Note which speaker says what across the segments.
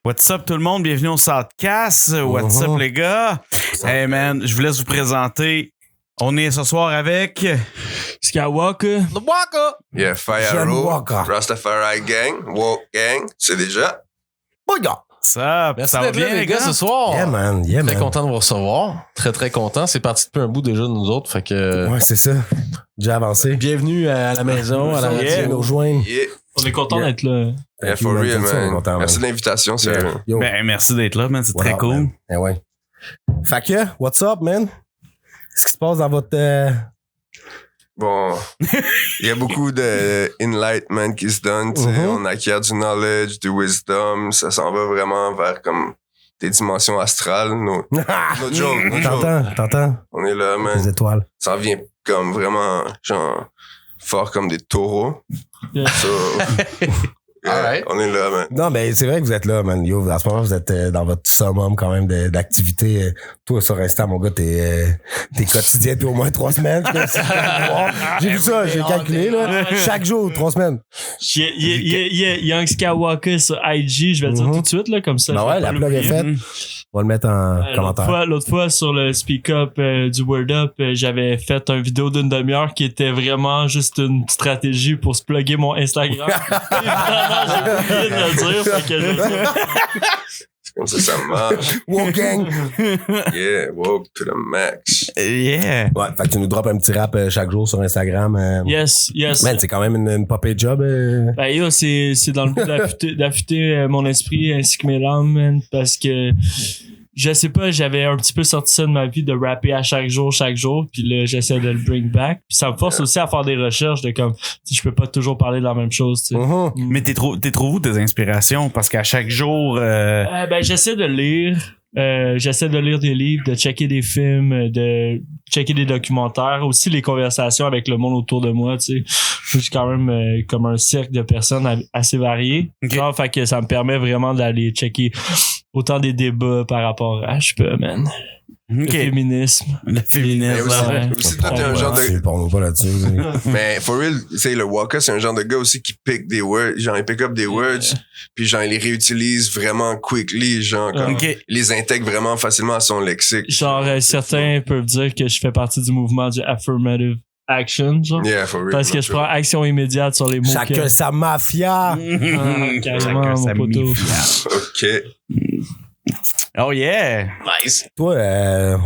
Speaker 1: What's up tout le monde, bienvenue au Southcast. What's up les gars? Hey man, je vous laisse vous présenter. On est ce soir avec
Speaker 2: Skywalker.
Speaker 3: The Walker.
Speaker 4: Yeah, Fire
Speaker 3: Walker.
Speaker 4: Rastafari Gang, Woke Gang, c'est déjà.
Speaker 3: Bouillard.
Speaker 1: ça.
Speaker 2: Merci
Speaker 1: Ça va
Speaker 2: d'être là,
Speaker 1: bien
Speaker 2: les gars, ce soir.
Speaker 3: Yeah, man. Yeah,
Speaker 2: Très
Speaker 3: man.
Speaker 2: content de vous recevoir. Très, très content. C'est parti depuis un bout déjà de nous autres. Fait que.
Speaker 3: Ouais, c'est ça. Déjà avancé.
Speaker 2: Bienvenue à la maison, à la
Speaker 1: Yeah.
Speaker 2: radio.
Speaker 3: Nous rejoindre.
Speaker 4: Yeah,
Speaker 5: On est content
Speaker 3: Yeah.
Speaker 5: d'être là.
Speaker 4: yeah for
Speaker 3: man,
Speaker 4: real,
Speaker 3: c'est ça, on est
Speaker 4: man.
Speaker 3: content,
Speaker 4: Merci
Speaker 3: man.
Speaker 4: de l'invitation, sérieux.
Speaker 3: Yo.
Speaker 1: Ben merci d'être là, man, c'est
Speaker 3: What
Speaker 1: très
Speaker 3: up,
Speaker 1: cool.
Speaker 3: man? Eh ouais. Fait que, what's up, man? Qu'est-ce qui se passe dans votre...
Speaker 4: Bon, il y a beaucoup de enlightenment qui se donne, tu sais.
Speaker 3: Mhm.
Speaker 4: On acquiert du knowledge, du wisdom, ça s'en va vraiment vers comme des dimensions astrales. Notre jour,
Speaker 3: T'entends?
Speaker 4: on est là,
Speaker 3: Les
Speaker 4: man.
Speaker 3: étoiles.
Speaker 4: Ça vient comme vraiment, genre, fort comme des taureaux.
Speaker 5: Yeah.
Speaker 4: So, yeah,
Speaker 2: Alright.
Speaker 4: on est là, man.
Speaker 3: Non, ben c'est vrai que vous êtes là, man. Yo, en ce moment, vous êtes dans votre summum quand même d'activité. Toi, sur Insta, mon gars, t'es quotidien depuis au moins 3 semaines. J'ai vu ça, j'ai calculé, là. Chaque jour, 3 semaines.
Speaker 5: Il y a un Skywalker sur IG, je vais le dire tout de suite, là, comme ça.
Speaker 3: Ben
Speaker 5: je
Speaker 3: ouais,
Speaker 5: vais
Speaker 3: la
Speaker 5: pas
Speaker 3: plug est
Speaker 5: l'oublier.
Speaker 3: faite. On va le mettre en commentaire.
Speaker 5: L'autre fois, sur le Speak Up du Word Up, j'avais fait une vidéo d'1 demi-heure qui était vraiment juste une stratégie pour se plugger mon Instagram. Évidemment, j'ai oublié de le dire, fait que je le dis.
Speaker 4: C'est comme ça marche.
Speaker 3: Wow, gang!
Speaker 4: Yeah, woke to the max.
Speaker 1: Yeah.
Speaker 3: Ouais, fait que tu nous drops un petit rap chaque jour sur Instagram.
Speaker 5: Yes.
Speaker 3: Man, c'est quand même une popée job.
Speaker 5: Ben yo, c'est dans le but d'affûter mon esprit ainsi que mes langues, man, parce que je sais pas, j'avais un petit peu sorti ça de ma vie de rapper à chaque jour, puis là j'essaie de le bring back, puis ça me force aussi à faire des recherches de comme, tu sais, je peux pas toujours parler de la même chose, tu sais.
Speaker 3: Mhm.
Speaker 1: Mais t'es trop où tes inspirations? Parce qu'à chaque jour...
Speaker 5: Ben j'essaie de lire. J'essaie de lire des livres, de checker des films, de checker des documentaires, aussi les conversations avec le monde autour de moi, tu sais. Je suis quand même comme un cercle de personnes assez variées.
Speaker 1: Ok.
Speaker 5: Genre, fait que ça me permet vraiment d'aller checker autant des débats par rapport à, je sais pas, man, le
Speaker 1: OK.
Speaker 5: féminisme.
Speaker 1: Le
Speaker 4: Mais
Speaker 1: féminisme.
Speaker 4: aussi,
Speaker 5: ouais.
Speaker 4: aussi toi, t'es un genre de.
Speaker 3: Tu parles pas là-dessus.
Speaker 4: Mais for real, tu sais, le Walker, c'est un genre de gars aussi qui pick des words. Genre, il pick up des words, puis genre, il les réutilise vraiment quickly. Genre, comme,
Speaker 1: OK.
Speaker 4: il les intègre vraiment facilement à son lexique.
Speaker 5: Genre, certains peuvent dire que je fais partie du mouvement du affirmative action, genre.
Speaker 4: Yeah, for real.
Speaker 5: Parce que je prends action immédiate sur les mots
Speaker 3: Chacun sa mafia.
Speaker 5: carrément,
Speaker 1: Chacun
Speaker 5: mon
Speaker 1: sa
Speaker 5: poteau.
Speaker 1: mifia.
Speaker 4: OK.
Speaker 1: Oh yeah.
Speaker 2: Nice.
Speaker 3: Toi,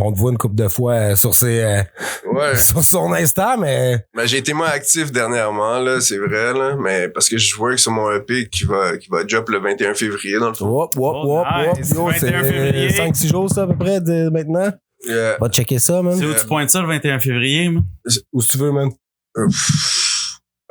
Speaker 3: on te voit une couple de fois sur
Speaker 4: Ouais.
Speaker 3: sur son Insta, mais
Speaker 4: Mais j'ai été moins actif dernièrement, là, c'est vrai, là. Mais parce que je work sur mon EP qui va drop le 21 février, dans le fond.
Speaker 3: wop, wop,
Speaker 1: Oh,
Speaker 3: wop, wop.
Speaker 1: nice.
Speaker 3: Yo,
Speaker 1: 21 février.
Speaker 3: c'est 5-6 jours, ça, à peu près, de maintenant.
Speaker 4: Yeah.
Speaker 3: Va checker ça, man.
Speaker 1: C'est où tu pointes ça le 21 février, man?
Speaker 3: Où si tu veux, man.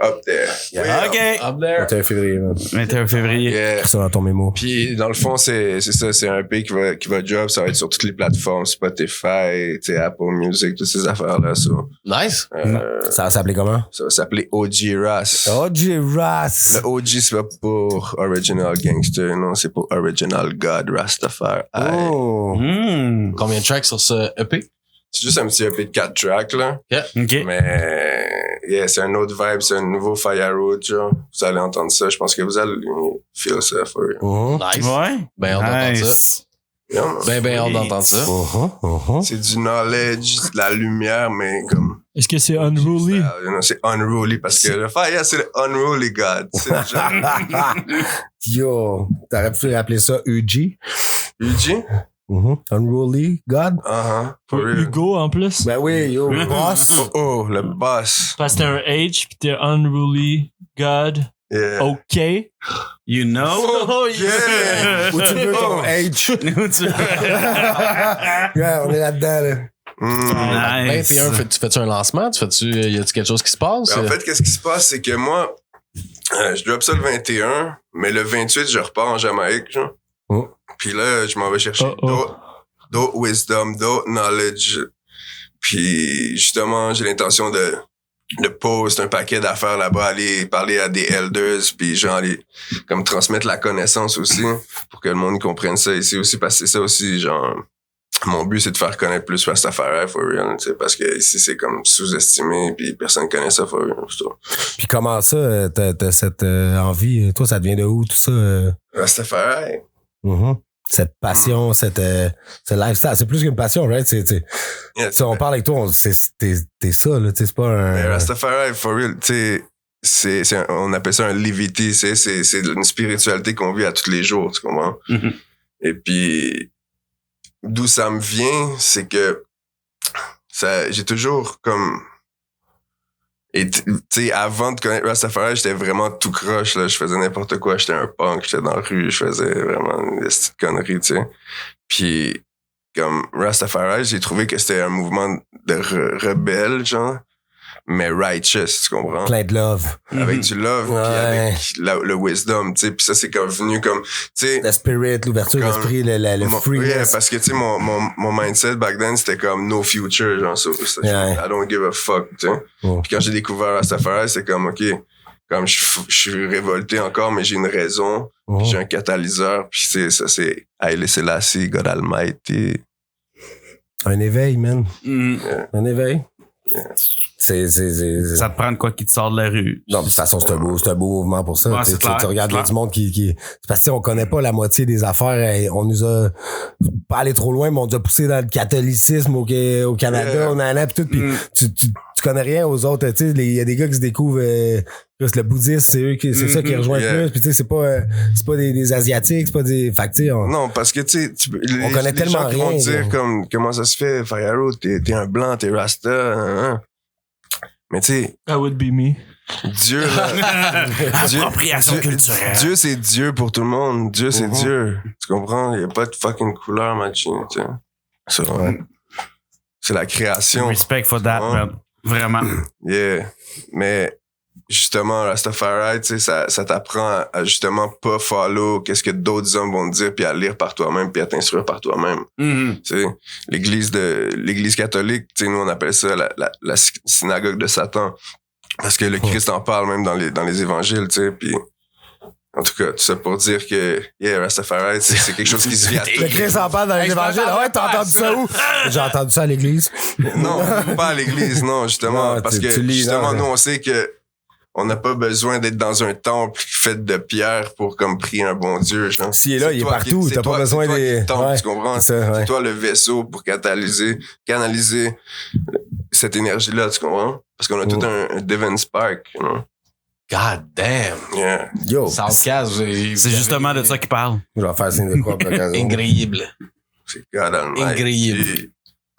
Speaker 4: Up there.
Speaker 3: Yeah.
Speaker 1: OK.
Speaker 2: Up there.
Speaker 3: 21 février, man.
Speaker 1: 21 février.
Speaker 4: Yeah.
Speaker 3: Ça dans ton mémo.
Speaker 4: Puis dans le fond, c'est ça, c'est un EP qui va drop, ça va être sur toutes les plateformes, Spotify, tu sais, Apple Music, toutes ces affaires-là.
Speaker 2: Nice.
Speaker 3: Ça va s'appeler comment?
Speaker 4: Ça va s'appeler OG Ras.
Speaker 3: OG Ras.
Speaker 4: Le OG, c'est pas pour Original Gangster, non, c'est pour Original God Rastafari.
Speaker 3: Oh.
Speaker 1: Hmm.
Speaker 2: Combien de tracks sur ce E EP?
Speaker 4: C'est juste un petit EP de 4 tracks, là.
Speaker 1: OK.
Speaker 4: Mais, yeah, c'est un autre vibe, c'est un nouveau Firewood, genre. Vous allez entendre ça, je pense que vous allez feel ça, for real.
Speaker 3: Mhm.
Speaker 2: Nice.
Speaker 1: Ouais.
Speaker 2: Ben, on entend ça.
Speaker 1: Nice.
Speaker 4: Yeah, man.
Speaker 2: Ben, on entend ça.
Speaker 4: C'est du knowledge, de la lumière, mais comme...
Speaker 5: Est-ce que c'est unruly?
Speaker 4: You know, c'est unruly parce que le fire, c'est le unruly God. C'est le genre.
Speaker 3: Yo, t'aurais pu appeler ça UG?
Speaker 4: UG?
Speaker 3: Unruly God?
Speaker 4: For real.
Speaker 5: Hugo en plus?
Speaker 3: Ben oui, yo, boss.
Speaker 4: Oh, le boss.
Speaker 5: Parce que t'es un H pis t'es unruly God.
Speaker 4: Yeah.
Speaker 5: OK.
Speaker 1: You know?
Speaker 4: Oh, yeah.
Speaker 3: Où tu veux ton H?
Speaker 1: Où tu-
Speaker 3: Yeah, on est là-dedans, là.
Speaker 1: Nice.
Speaker 2: 21, tu fais-tu un lancement? Y a-tu quelque chose qui se passe?
Speaker 4: En fait, qu'est-ce qui se passe, c'est que moi, je drop ça le 21, mais le 28, je repars en Jamaïque, genre.
Speaker 3: Oh.
Speaker 4: Puis là, je m'en vais chercher d'autres wisdom, d'autres knowledge. Puis justement, j'ai l'intention de de posts, un paquet d'affaires là-bas, aller parler à des elders, puis genre aller comme transmettre la connaissance aussi pour que le monde comprenne ça ici aussi, parce que c'est ça aussi, genre mon but c'est de faire connaître plus Rastafari for real, tu sais, parce que ici c'est comme sous-estimé, puis personne connaît ça for real.
Speaker 3: Puis comment ça, t'as cette envie, toi ça devient de où tout ça?
Speaker 4: Rastafari.
Speaker 3: Cette passion, ce lifestyle, c'est plus qu'une passion, right?
Speaker 4: Yeah,
Speaker 3: on parle avec toi, t'es ça, là, c'est pas un...
Speaker 4: Mais Rastafari, for real, tu sais, on appelle ça un levity, c'est une spiritualité qu'on vit à tous les jours, tu comprends? Et puis, d'où ça me vient, c'est que j'ai toujours comme... Et tu sais, avant de connaître Rastafari, j'étais vraiment tout croche, là. Je faisais n'importe quoi. J'étais un punk, j'étais dans la rue, je faisais vraiment des petites conneries, tu sais. Puis, comme Rastafari, j'ai trouvé que c'était un mouvement de rebelle, genre, mais righteous, tu comprends?
Speaker 3: Plein de love.
Speaker 4: Avec du love, puis avec le wisdom, tu sais. Puis ça, c'est comme venu comme, tu sais...
Speaker 3: Le spirit, l'ouverture d'esprit, le freeness.
Speaker 4: Yeah, parce que, tu sais, mon mindset back then, c'était comme no future, genre, I don't give a fuck, tu sais. Puis quand j'ai découvert Rastafari, c'est comme, OK, comme je suis révolté encore, mais j'ai une raison, puis j'ai un catalyseur, puis ça, c'est Haile Selassie, God Almighty.
Speaker 3: Un éveil, man.
Speaker 4: Yeah.
Speaker 3: Un éveil.
Speaker 4: Yeah.
Speaker 1: Ça te prend de quoi qui te sort de la rue.
Speaker 3: Non, de toute façon, c'est un beau mouvement pour ça.
Speaker 1: Ouais, c'est clair,
Speaker 3: tu regardes
Speaker 1: c'est clair.
Speaker 3: du monde qui... C'est parce qu'on connaît pas la moitié des affaires. Et on nous a pas allé trop loin, mais on nous a poussé dans le catholicisme au Canada, on en a pis tout. Puis tu connais rien aux autres. Tu sais, il y a des gars qui se découvrent le bouddhisme, c'est ça qui rejoint plus. Puis tu sais, c'est pas des Asiatiques, c'est pas des... Fait que tu sais,
Speaker 4: Non, parce que tu sais,
Speaker 3: on connaît tellement
Speaker 4: gens qui vont
Speaker 3: rien,
Speaker 4: dire
Speaker 3: là.
Speaker 4: comme, comment ça se fait, Fayaro, t'es un blanc, t'es Rasta, hein. Mais tu sais,
Speaker 5: That would be me.
Speaker 4: Dieu, là,
Speaker 1: Appropriation culturelle.
Speaker 4: Dieu, c'est Dieu pour tout le monde. Dieu, c'est Dieu. Tu comprends? Il n'y a pas de fucking couleur, machin, tu sais. C'est la création.
Speaker 1: Respect for that, man. Vraiment.
Speaker 4: Yeah. Mais, justement, Rastafari, tu sais, ça t'apprend à justement pas follow qu'est-ce que d'autres hommes vont te dire, puis à lire par toi-même, puis à t'instruire par toi-même. Tu sais, l'église catholique, tu sais, nous, on appelle ça la synagogue de Satan. Parce que le Christ en parle même dans les évangiles, tu sais, puis en tout cas, tout ça pour dire que Rastafari, c'est quelque chose qui se vit à
Speaker 3: Le Christ en parle dans les évangiles. Ouais, t'as entendu ça où? J'ai entendu ça à l'église.
Speaker 4: Non, pas à l'église, non, justement.
Speaker 3: Non,
Speaker 4: parce que,
Speaker 3: lis,
Speaker 4: justement,
Speaker 3: non,
Speaker 4: nous, on sait que on n'a pas besoin d'être dans un temple fait de pierre pour comme prier un bon Dieu, genre.
Speaker 3: S'il est là, il est partout. T'as pas besoin des...
Speaker 4: C'est toi qui es le temple, tu comprends? C'est toi le vaisseau pour canaliser cette énergie-là, tu comprends? Parce qu'on a tout un Divine Spark, you know?
Speaker 2: God damn.
Speaker 4: Yeah.
Speaker 3: Yo,
Speaker 2: Soundcast,
Speaker 1: C'est justement de ça qu'il parle.
Speaker 3: je vais faire signe de quoi pour l'occasion.
Speaker 2: Incroyable.
Speaker 4: C'est God Almighty.
Speaker 2: Incroyable.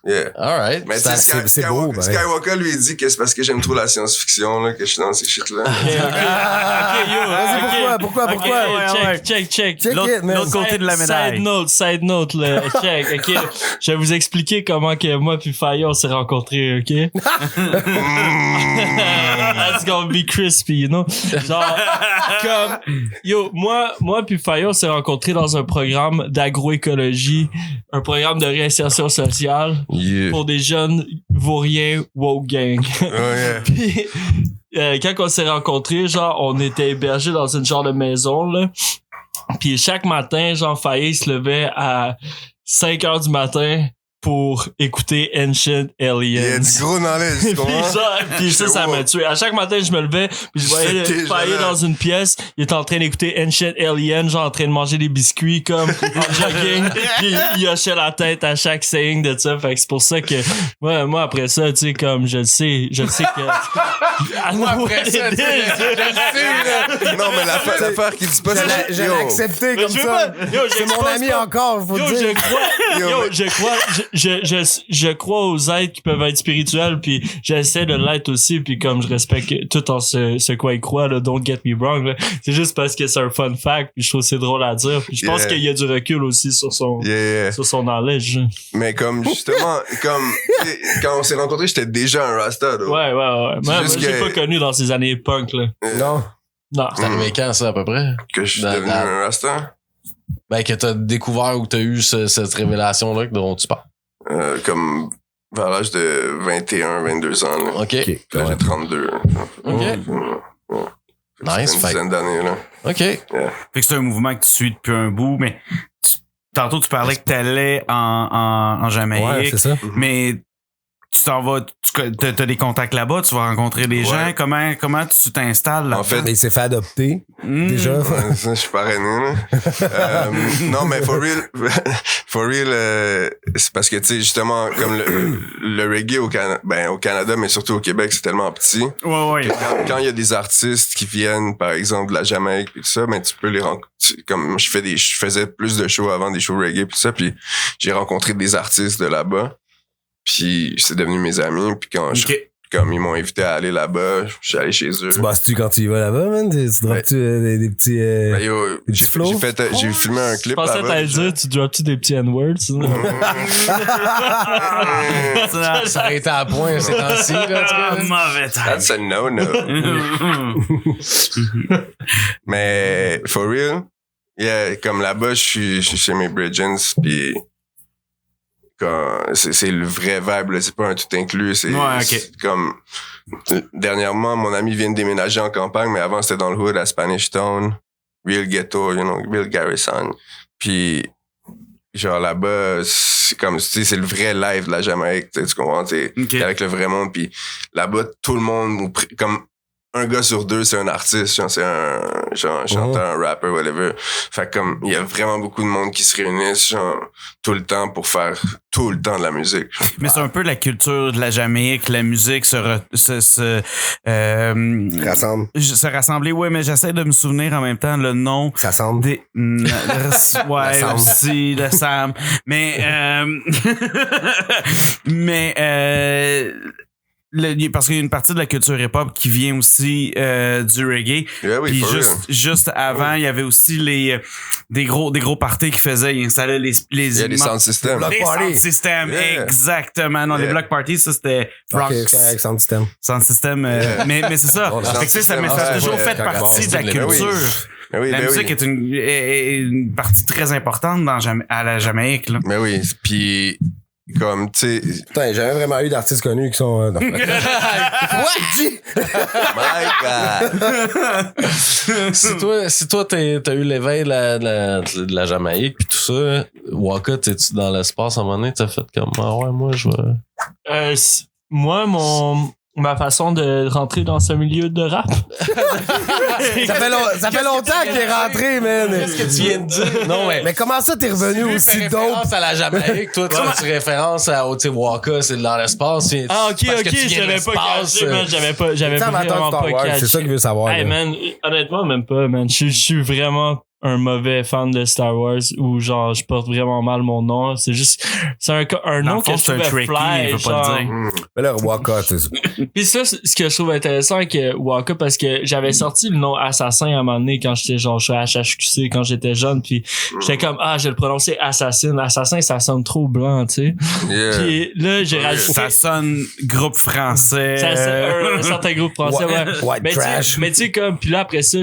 Speaker 4: Yeah.
Speaker 2: All right.
Speaker 4: Mais tu sais,
Speaker 3: c'est beau, ben.
Speaker 4: Skywalker lui dit que c'est parce que j'aime trop la science-fiction, là, que je suis dans ces shit-là.
Speaker 5: Ok, yo.
Speaker 3: Vas-y, pourquoi?
Speaker 5: Check.
Speaker 3: Check it, man.
Speaker 1: L'autre côté de la médaille.
Speaker 5: Side note, là. Check, ok. Je vais vous expliquer comment que moi puis Faya, on s'est rencontrés, ok? That's gonna be crispy, you know? Genre, comme, yo, moi puis Faya, on s'est rencontrés dans un programme d'agroécologie, un programme de réinsertion sociale pour des jeunes vauriens woke gang.
Speaker 4: Oh, yeah.
Speaker 5: Puis, quand on s'est rencontrés, genre, on était hébergés dans une genre de maison, là. Puis chaque matin, genre, Faye se levait à 5h du matin pour écouter Ancient Aliens.
Speaker 4: Il y a du gros knowledge, tu comprends?
Speaker 5: Puis ça m'a tué. À chaque matin, je me levais, puis je voyais Faye dans une pièce, il était en train d'écouter Ancient Aliens, genre en train de manger des biscuits comme en jogging, puis il hochait la tête à chaque saying de ça. Fait que c'est pour ça que moi après ça, tu sais, comme je le sais que
Speaker 2: Moi, après ça, tu sais,
Speaker 4: Non, mais l'affaire qui dit pas ça.
Speaker 3: Je l'ai accepté comme ça. C'est mon ami encore, faut dire.
Speaker 5: Je crois aux êtres qui peuvent être spirituels, puis j'essaie de l'être aussi, puis comme je respecte tout en ce quoi ils croient, là, don't get me wrong, là. C'est juste parce que c'est un fun fact, puis je trouve que c'est drôle à dire, puis je pense qu'il y a du recul aussi sur son knowledge.
Speaker 4: Mais comme justement, comme quand on s'est rencontrés, j'étais déjà un Rasta, là.
Speaker 5: Ouais. Moi, j'ai pas connu dans ces années punk, là.
Speaker 3: Non.
Speaker 5: Non.
Speaker 2: C'est arrivé quand, ça, à peu près?
Speaker 4: Que je suis devenu un Rasta.
Speaker 2: Ben, que t'as découvert ou t'as eu cette révélation-là dont tu parles.
Speaker 4: Comme vers l'âge de 21, 22 ans. Là.
Speaker 2: OK.
Speaker 4: Puis là, j'ai 32.
Speaker 2: OK. Nice.
Speaker 4: Une dizaine d'années, là.
Speaker 2: OK.
Speaker 1: Fait que c'est un mouvement que tu suis depuis un bout, mais tantôt tu parlais que t'allais en Jamaïque.
Speaker 3: Ouais, c'est ça.
Speaker 1: Mais tu t'en vas, t'as des contacts là-bas, tu vas rencontrer des gens. Comment tu t'installes là?
Speaker 4: En fait,
Speaker 3: Il s'est fait adopter, déjà.
Speaker 4: ouais, ça, je suis parrainé, là. Non, mais for real, c'est parce que, tu sais, justement, comme le reggae au Canada, mais surtout au Québec, c'est tellement petit.
Speaker 1: Ouais.
Speaker 4: Quand il y a des artistes qui viennent, par exemple, de la Jamaïque et tout ça, ben, tu peux les rencontrer. Comme je faisais plus de shows avant, des shows reggae et tout ça, puis j'ai rencontré des artistes de là-bas. Puis c'est devenu mes amis. Puis comme ils m'ont invité à aller là-bas, je suis allé chez eux.
Speaker 3: Tu bosses-tu quand tu y vas là-bas, man? Tu drops-tu des petits...
Speaker 4: Ben, yo,
Speaker 3: des petits flows?
Speaker 4: j'ai filmé un clip
Speaker 5: Je pensais
Speaker 4: là-bas.
Speaker 5: t'allais dire, tu drops-tu des petits N-words?
Speaker 2: Ça aurait été à point ces temps-ci, là, tu vois.
Speaker 1: Mauvais temps.
Speaker 4: That's a no-no. Mais for real, yeah, comme là-bas, je suis chez mes Bridgens, puis c'est le vrai vibe, là, c'est pas un tout inclus, c'est comme dernièrement mon ami vient de déménager en campagne, mais avant c'était dans le hood à Spanish Town, real ghetto, real Garrison, puis genre là-bas c'est comme tu sais c'est le vrai live de la Jamaïque, tu comprends, t'es avec le vrai monde, puis là-bas tout le monde comme un gars sur deux, c'est un artiste, genre, c'est un chanteur, un rapper, whatever. Fait comme, il y a vraiment beaucoup de monde qui se réunissent, genre, tout le temps pour faire tout le temps de la musique.
Speaker 1: Mais c'est un peu la culture de la Jamaïque, la musique se rassembler. Ouais, mais j'essaie de me souvenir en même temps le nom.
Speaker 3: Ça semble.
Speaker 1: Ouais, aussi, le Sam. Mais, parce qu'il y a une partie de la culture hip-hop qui vient aussi du reggae.
Speaker 4: Yeah, oui,
Speaker 1: puis juste avant, il y avait aussi des gros parties qu'ils faisaient. Ils installaient les
Speaker 4: il y a des sound systems.
Speaker 1: Les sound systems, exactement. Non, les block parties, ça c'était Bronx.
Speaker 3: Ok, c'est avec sound system.
Speaker 1: Sound system, mais c'est ça. Fait que ça a toujours fait partie de la culture. La musique est une partie très importante à la Jamaïque. Là.
Speaker 4: Mais oui, puis comme, tu sais...
Speaker 3: Putain, j'ai jamais vraiment eu d'artistes connus qui sont...
Speaker 4: My God!
Speaker 2: Si toi t'as eu l'éveil de la Jamaïque pis tout ça, Waka, t'es-tu dans l'espace à un moment donné, t'as fait comme, ah ouais, moi, je vais...
Speaker 5: Moi, ma façon de rentrer dans ce milieu de rap.
Speaker 3: Ça fait longtemps qu'il est rentré, man.
Speaker 2: Qu'est-ce que tu viens de dire? Non,
Speaker 3: mais comment ça, t'es revenu aussi dope?
Speaker 2: Référence à la Jamaïque, toi, tu fais référence à Waka, c'est dans l'espace.
Speaker 5: Ah, ok, j'avais pas catché, man. J'avais vraiment pas catché.
Speaker 3: C'est ça qu'il veut savoir.
Speaker 5: Hey, man, honnêtement, même pas, man. Je suis vraiment un mauvais fan de Star Wars où genre je porte vraiment mal mon nom, c'est un nom que je trouvais fly,
Speaker 1: veut
Speaker 5: genre.
Speaker 1: pas le dire.
Speaker 3: Mais là, Waka, tu sais.
Speaker 5: Puis ça, ce que je trouve intéressant avec Waka, parce que j'avais sorti le nom Assassin à un moment donné quand j'étais genre je suis à HHQC quand j'étais jeune, puis j'étais comme je vais le prononcer Assassin, ça sonne trop blanc, tu sais.
Speaker 4: Yeah.
Speaker 5: Puis là j'ai rajouté
Speaker 1: Ça sonne groupe français.
Speaker 5: un certain groupe français, ouais.
Speaker 3: White trash.
Speaker 5: Mais tu sais comme puis là après ça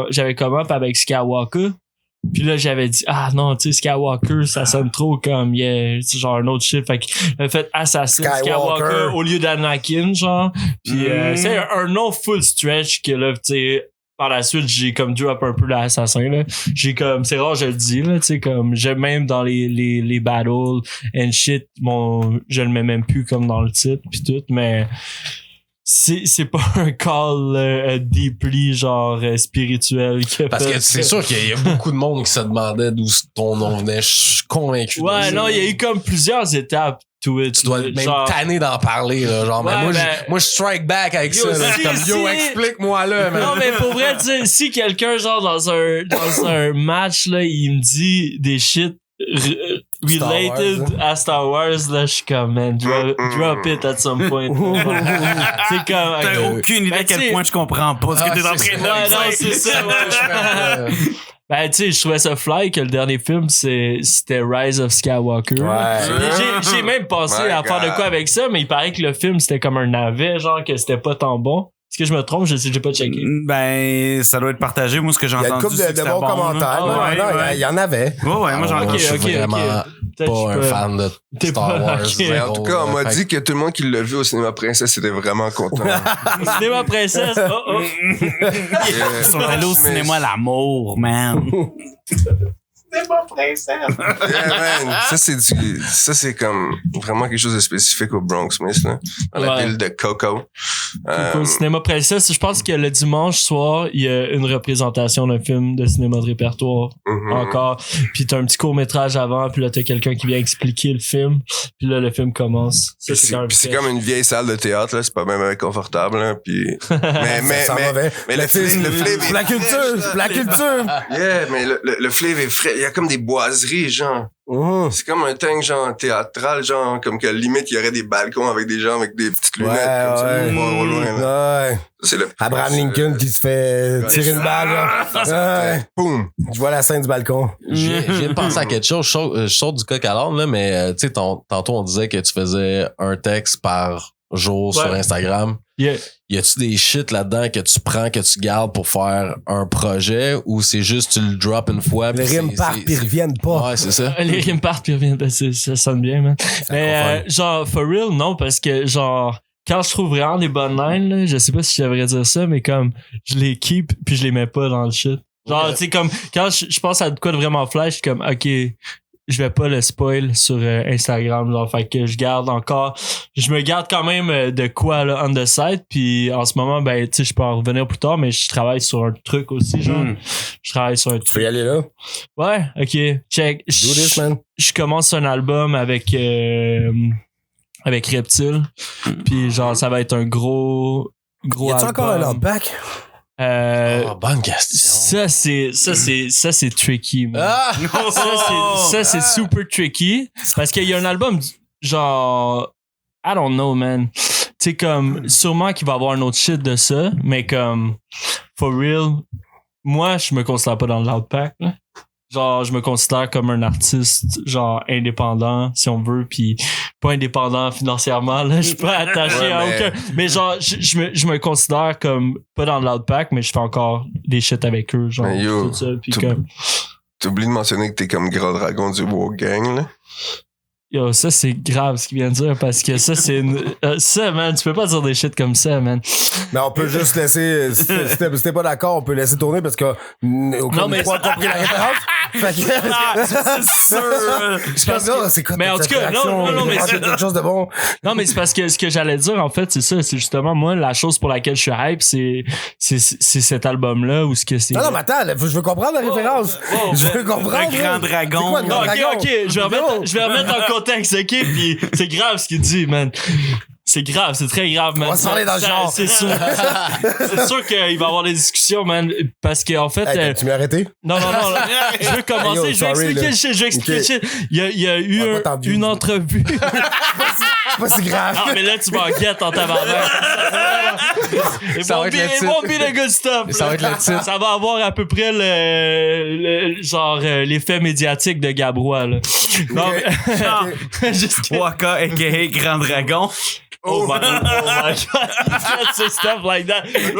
Speaker 5: j'avais come up avec Skywalker. Puis là, j'avais dit, non, tu sais, Skywalker, ça sonne trop comme, c'est genre un autre shit. Fait que, j'ai fait Assassin Skywalker au lieu d'Anakin, genre. Puis, c'est un nom full stretch que là, tu sais, par la suite, j'ai comme drop un peu l'assassin, là. J'ai comme, c'est rare, je le dis, là, tu sais, comme, même dans les battles and shit, je le mets même plus comme dans le titre pis tout, mais, c'est pas un call deeply genre spirituel
Speaker 2: parce que c'est sûr qu'il y a beaucoup de monde qui se demandait d'où ton nom venait, je suis convaincu.
Speaker 5: Ouais, non, il y a eu comme plusieurs étapes to it.
Speaker 2: Tu dois être même tanné d'en parler là, genre ouais, mais moi je strike back avec ça là, comme explique-moi là.
Speaker 5: Non mais pour vrai, tu sais, si quelqu'un genre dans un match là, il me dit des shit related à Star Wars, là, je suis comme, man, drop it at some point. C'est comme,
Speaker 1: t'as aucune idée à quel point je comprends pas ce que t'es en train de dire.
Speaker 5: Non, c'est ça, ouais. Ben, tu sais, je trouvais ça fly que le dernier film, c'était Rise of Skywalker.
Speaker 3: Ouais.
Speaker 5: J'ai même pensé à faire de quoi avec ça, mais il paraît que le film, c'était comme un navet, genre, que c'était pas tant bon. Est-ce que je me trompe? J'ai pas checké.
Speaker 1: Ben, ça doit être partagé. Moi, ce que j'ai entendu,
Speaker 3: il y a une couple de bons commentaires. Il y en avait.
Speaker 1: Ouais, moi, j'en ai
Speaker 2: vraiment pas un fan de Star Wars.
Speaker 4: Mais en tout cas, on m'a dit que tout le monde qui l'a vu au cinéma Princesse était vraiment content.
Speaker 5: Cinéma Princesse,
Speaker 1: Ils sont allés au cinéma l'amour, man. Cinéma Princesse.
Speaker 4: Yeah, man. Ça, c'est comme vraiment quelque chose de spécifique au Bronx, Miss, là. Dans la ville de Coco.
Speaker 5: Au cinéma Princesse, je pense que le dimanche soir, il y a une représentation d'un film de cinéma de répertoire. Encore. Puis t'as un petit court-métrage avant, puis là t'as quelqu'un qui vient expliquer le film, puis là le film commence. Ça,
Speaker 4: c'est comme une vieille salle de théâtre, là. C'est pas même confortable, là. Puis... mais le flavor
Speaker 3: la culture.
Speaker 4: Yeah, mais le flavor est frais. Il y a comme des boiseries, genre. C'est comme un thing, genre, théâtral, genre, comme que limite, il y aurait des balcons avec des gens avec des petites lunettes, comme ça, pour voir au loin, là. C'est le...
Speaker 3: Abraham Lincoln qui se fait tirer une balle, là.
Speaker 4: Boum!
Speaker 3: Je vois la scène du balcon.
Speaker 2: J'ai viens de penser à quelque chose. Je sors du coq à l'âne, là, mais, tu sais, tantôt, on disait que tu faisais un texte par jour sur Instagram.
Speaker 5: Yeah.
Speaker 2: Y a-tu des shit là-dedans que tu prends, que tu gardes pour faire un projet, ou c'est juste tu le drop une fois?
Speaker 3: Les rimes partent pis reviennent pas.
Speaker 2: Ouais, c'est ça.
Speaker 5: Les rimes partent pis reviennent. Ça sonne bien, man. Mais genre, for real, non, parce que genre, quand je trouve vraiment des bonnes lines, là, je sais pas si je devrais dire ça, mais comme, je les keep puis je les mets pas dans le shit. Genre, tu sais, comme, quand je pense à de quoi de vraiment flash, je suis comme, ok, je vais pas le spoil sur Instagram, genre, fait que je me garde quand même de quoi, là, on the side, puis en ce moment, ben, tu sais, je peux en revenir plus tard, mais je travaille sur un truc aussi, genre. Je travaille sur un truc.
Speaker 3: Tu peux y aller là?
Speaker 5: Ouais, ok, check.
Speaker 3: Do this, man.
Speaker 5: Je commence un album avec Reptile, puis genre, ça va être un gros
Speaker 3: Y a-tu
Speaker 5: album.
Speaker 3: encore un Outback?
Speaker 2: Bonne question.
Speaker 5: Ça c'est tricky, man. Ça c'est super tricky parce qu'il y a un album genre I don't know, man. Tu sais, comme sûrement qu'il va y avoir un autre shit de ça, mais comme for real, moi je me considère pas dans l'Outback, là. Genre, je me considère comme un artiste, genre, indépendant, si on veut, puis pas indépendant financièrement, là. Je suis pas attaché à aucun. Mais genre, je me considère comme, pas dans l'Outback, mais je fais encore des shit avec eux, genre, tout ça, puis comme...
Speaker 4: T'oublies de mentionner que t'es comme Grand Dragon du War Gang, là.
Speaker 5: Yo, ça, c'est grave ce qu'il vient de dire, parce que ça, c'est une... ça, man, tu peux pas dire des shit comme ça, man.
Speaker 3: Mais on peut juste laisser... Si t'es pas d'accord, on peut laisser tourner parce que...
Speaker 5: Non, mais...
Speaker 3: pas compris la référence. Fait que...
Speaker 5: c'est sûr.
Speaker 3: C'est quoi
Speaker 5: mais en tout cas, non, mais
Speaker 3: c'est quelque chose de bon.
Speaker 5: Non, mais c'est parce que ce que j'allais dire, en fait, c'est ça. C'est justement, moi, la chose pour laquelle je suis hype, c'est cet album-là, ou ce que c'est...
Speaker 3: Non, mais attends, je veux comprendre la référence. Je veux comprendre.
Speaker 1: Le Grand Dragon.
Speaker 3: C'est quoi, le Grand Dragon?
Speaker 5: Ok, je vais remettre en contexte, ok? Puis c'est grave ce qu'il dit, man. C'est grave, c'est très grave, man.
Speaker 3: On va se parler dans le genre.
Speaker 5: C'est sûr. C'est sûr qu'il va y avoir des discussions, man. Parce qu'en fait...
Speaker 3: Hey, tu m'as arrêté?
Speaker 5: Non. Je veux commencer.
Speaker 3: Hey, yo,
Speaker 5: je vais expliquer le shit. Il y a eu une entrevue.
Speaker 3: Pas si grave.
Speaker 5: Non, mais là, tu m'en guettes en tabarnak.
Speaker 2: Ça va être le titre.
Speaker 5: It won't be the good stuff.
Speaker 2: Ça va être le titre.
Speaker 5: Ça va avoir à peu près l'effet médiatique de Gabrois, là. Non, mais...
Speaker 1: Waka, a.k.a. Grand Dragon.
Speaker 5: Oh my god. You can't say stuff like that.
Speaker 4: Il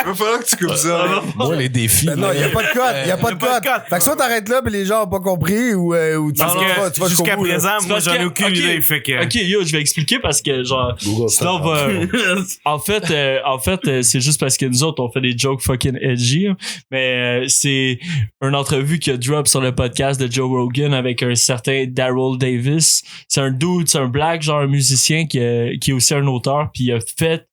Speaker 4: va falloir que tu coupes ça.
Speaker 2: Moi, les défis.
Speaker 3: Non, il y a pas de code. Il y a pas de code. Fait que soit t'arrêtes là pis les gens ont pas compris ou tu vas
Speaker 1: jusqu'à présent, moi, j'en ai aucune idée.
Speaker 5: Fait que... Ok, yo, je vais expliquer parce que, genre, sinon, en fait, c'est juste parce que nous autres, on fait des jokes fucking edgy, hein. Mais c'est une entrevue qui a drop sur le podcast de Joe Rogan avec un certain Daryl Davis. C'est un dude, c'est un black, genre, un musicien qui est aussi un auteur, puis il a fait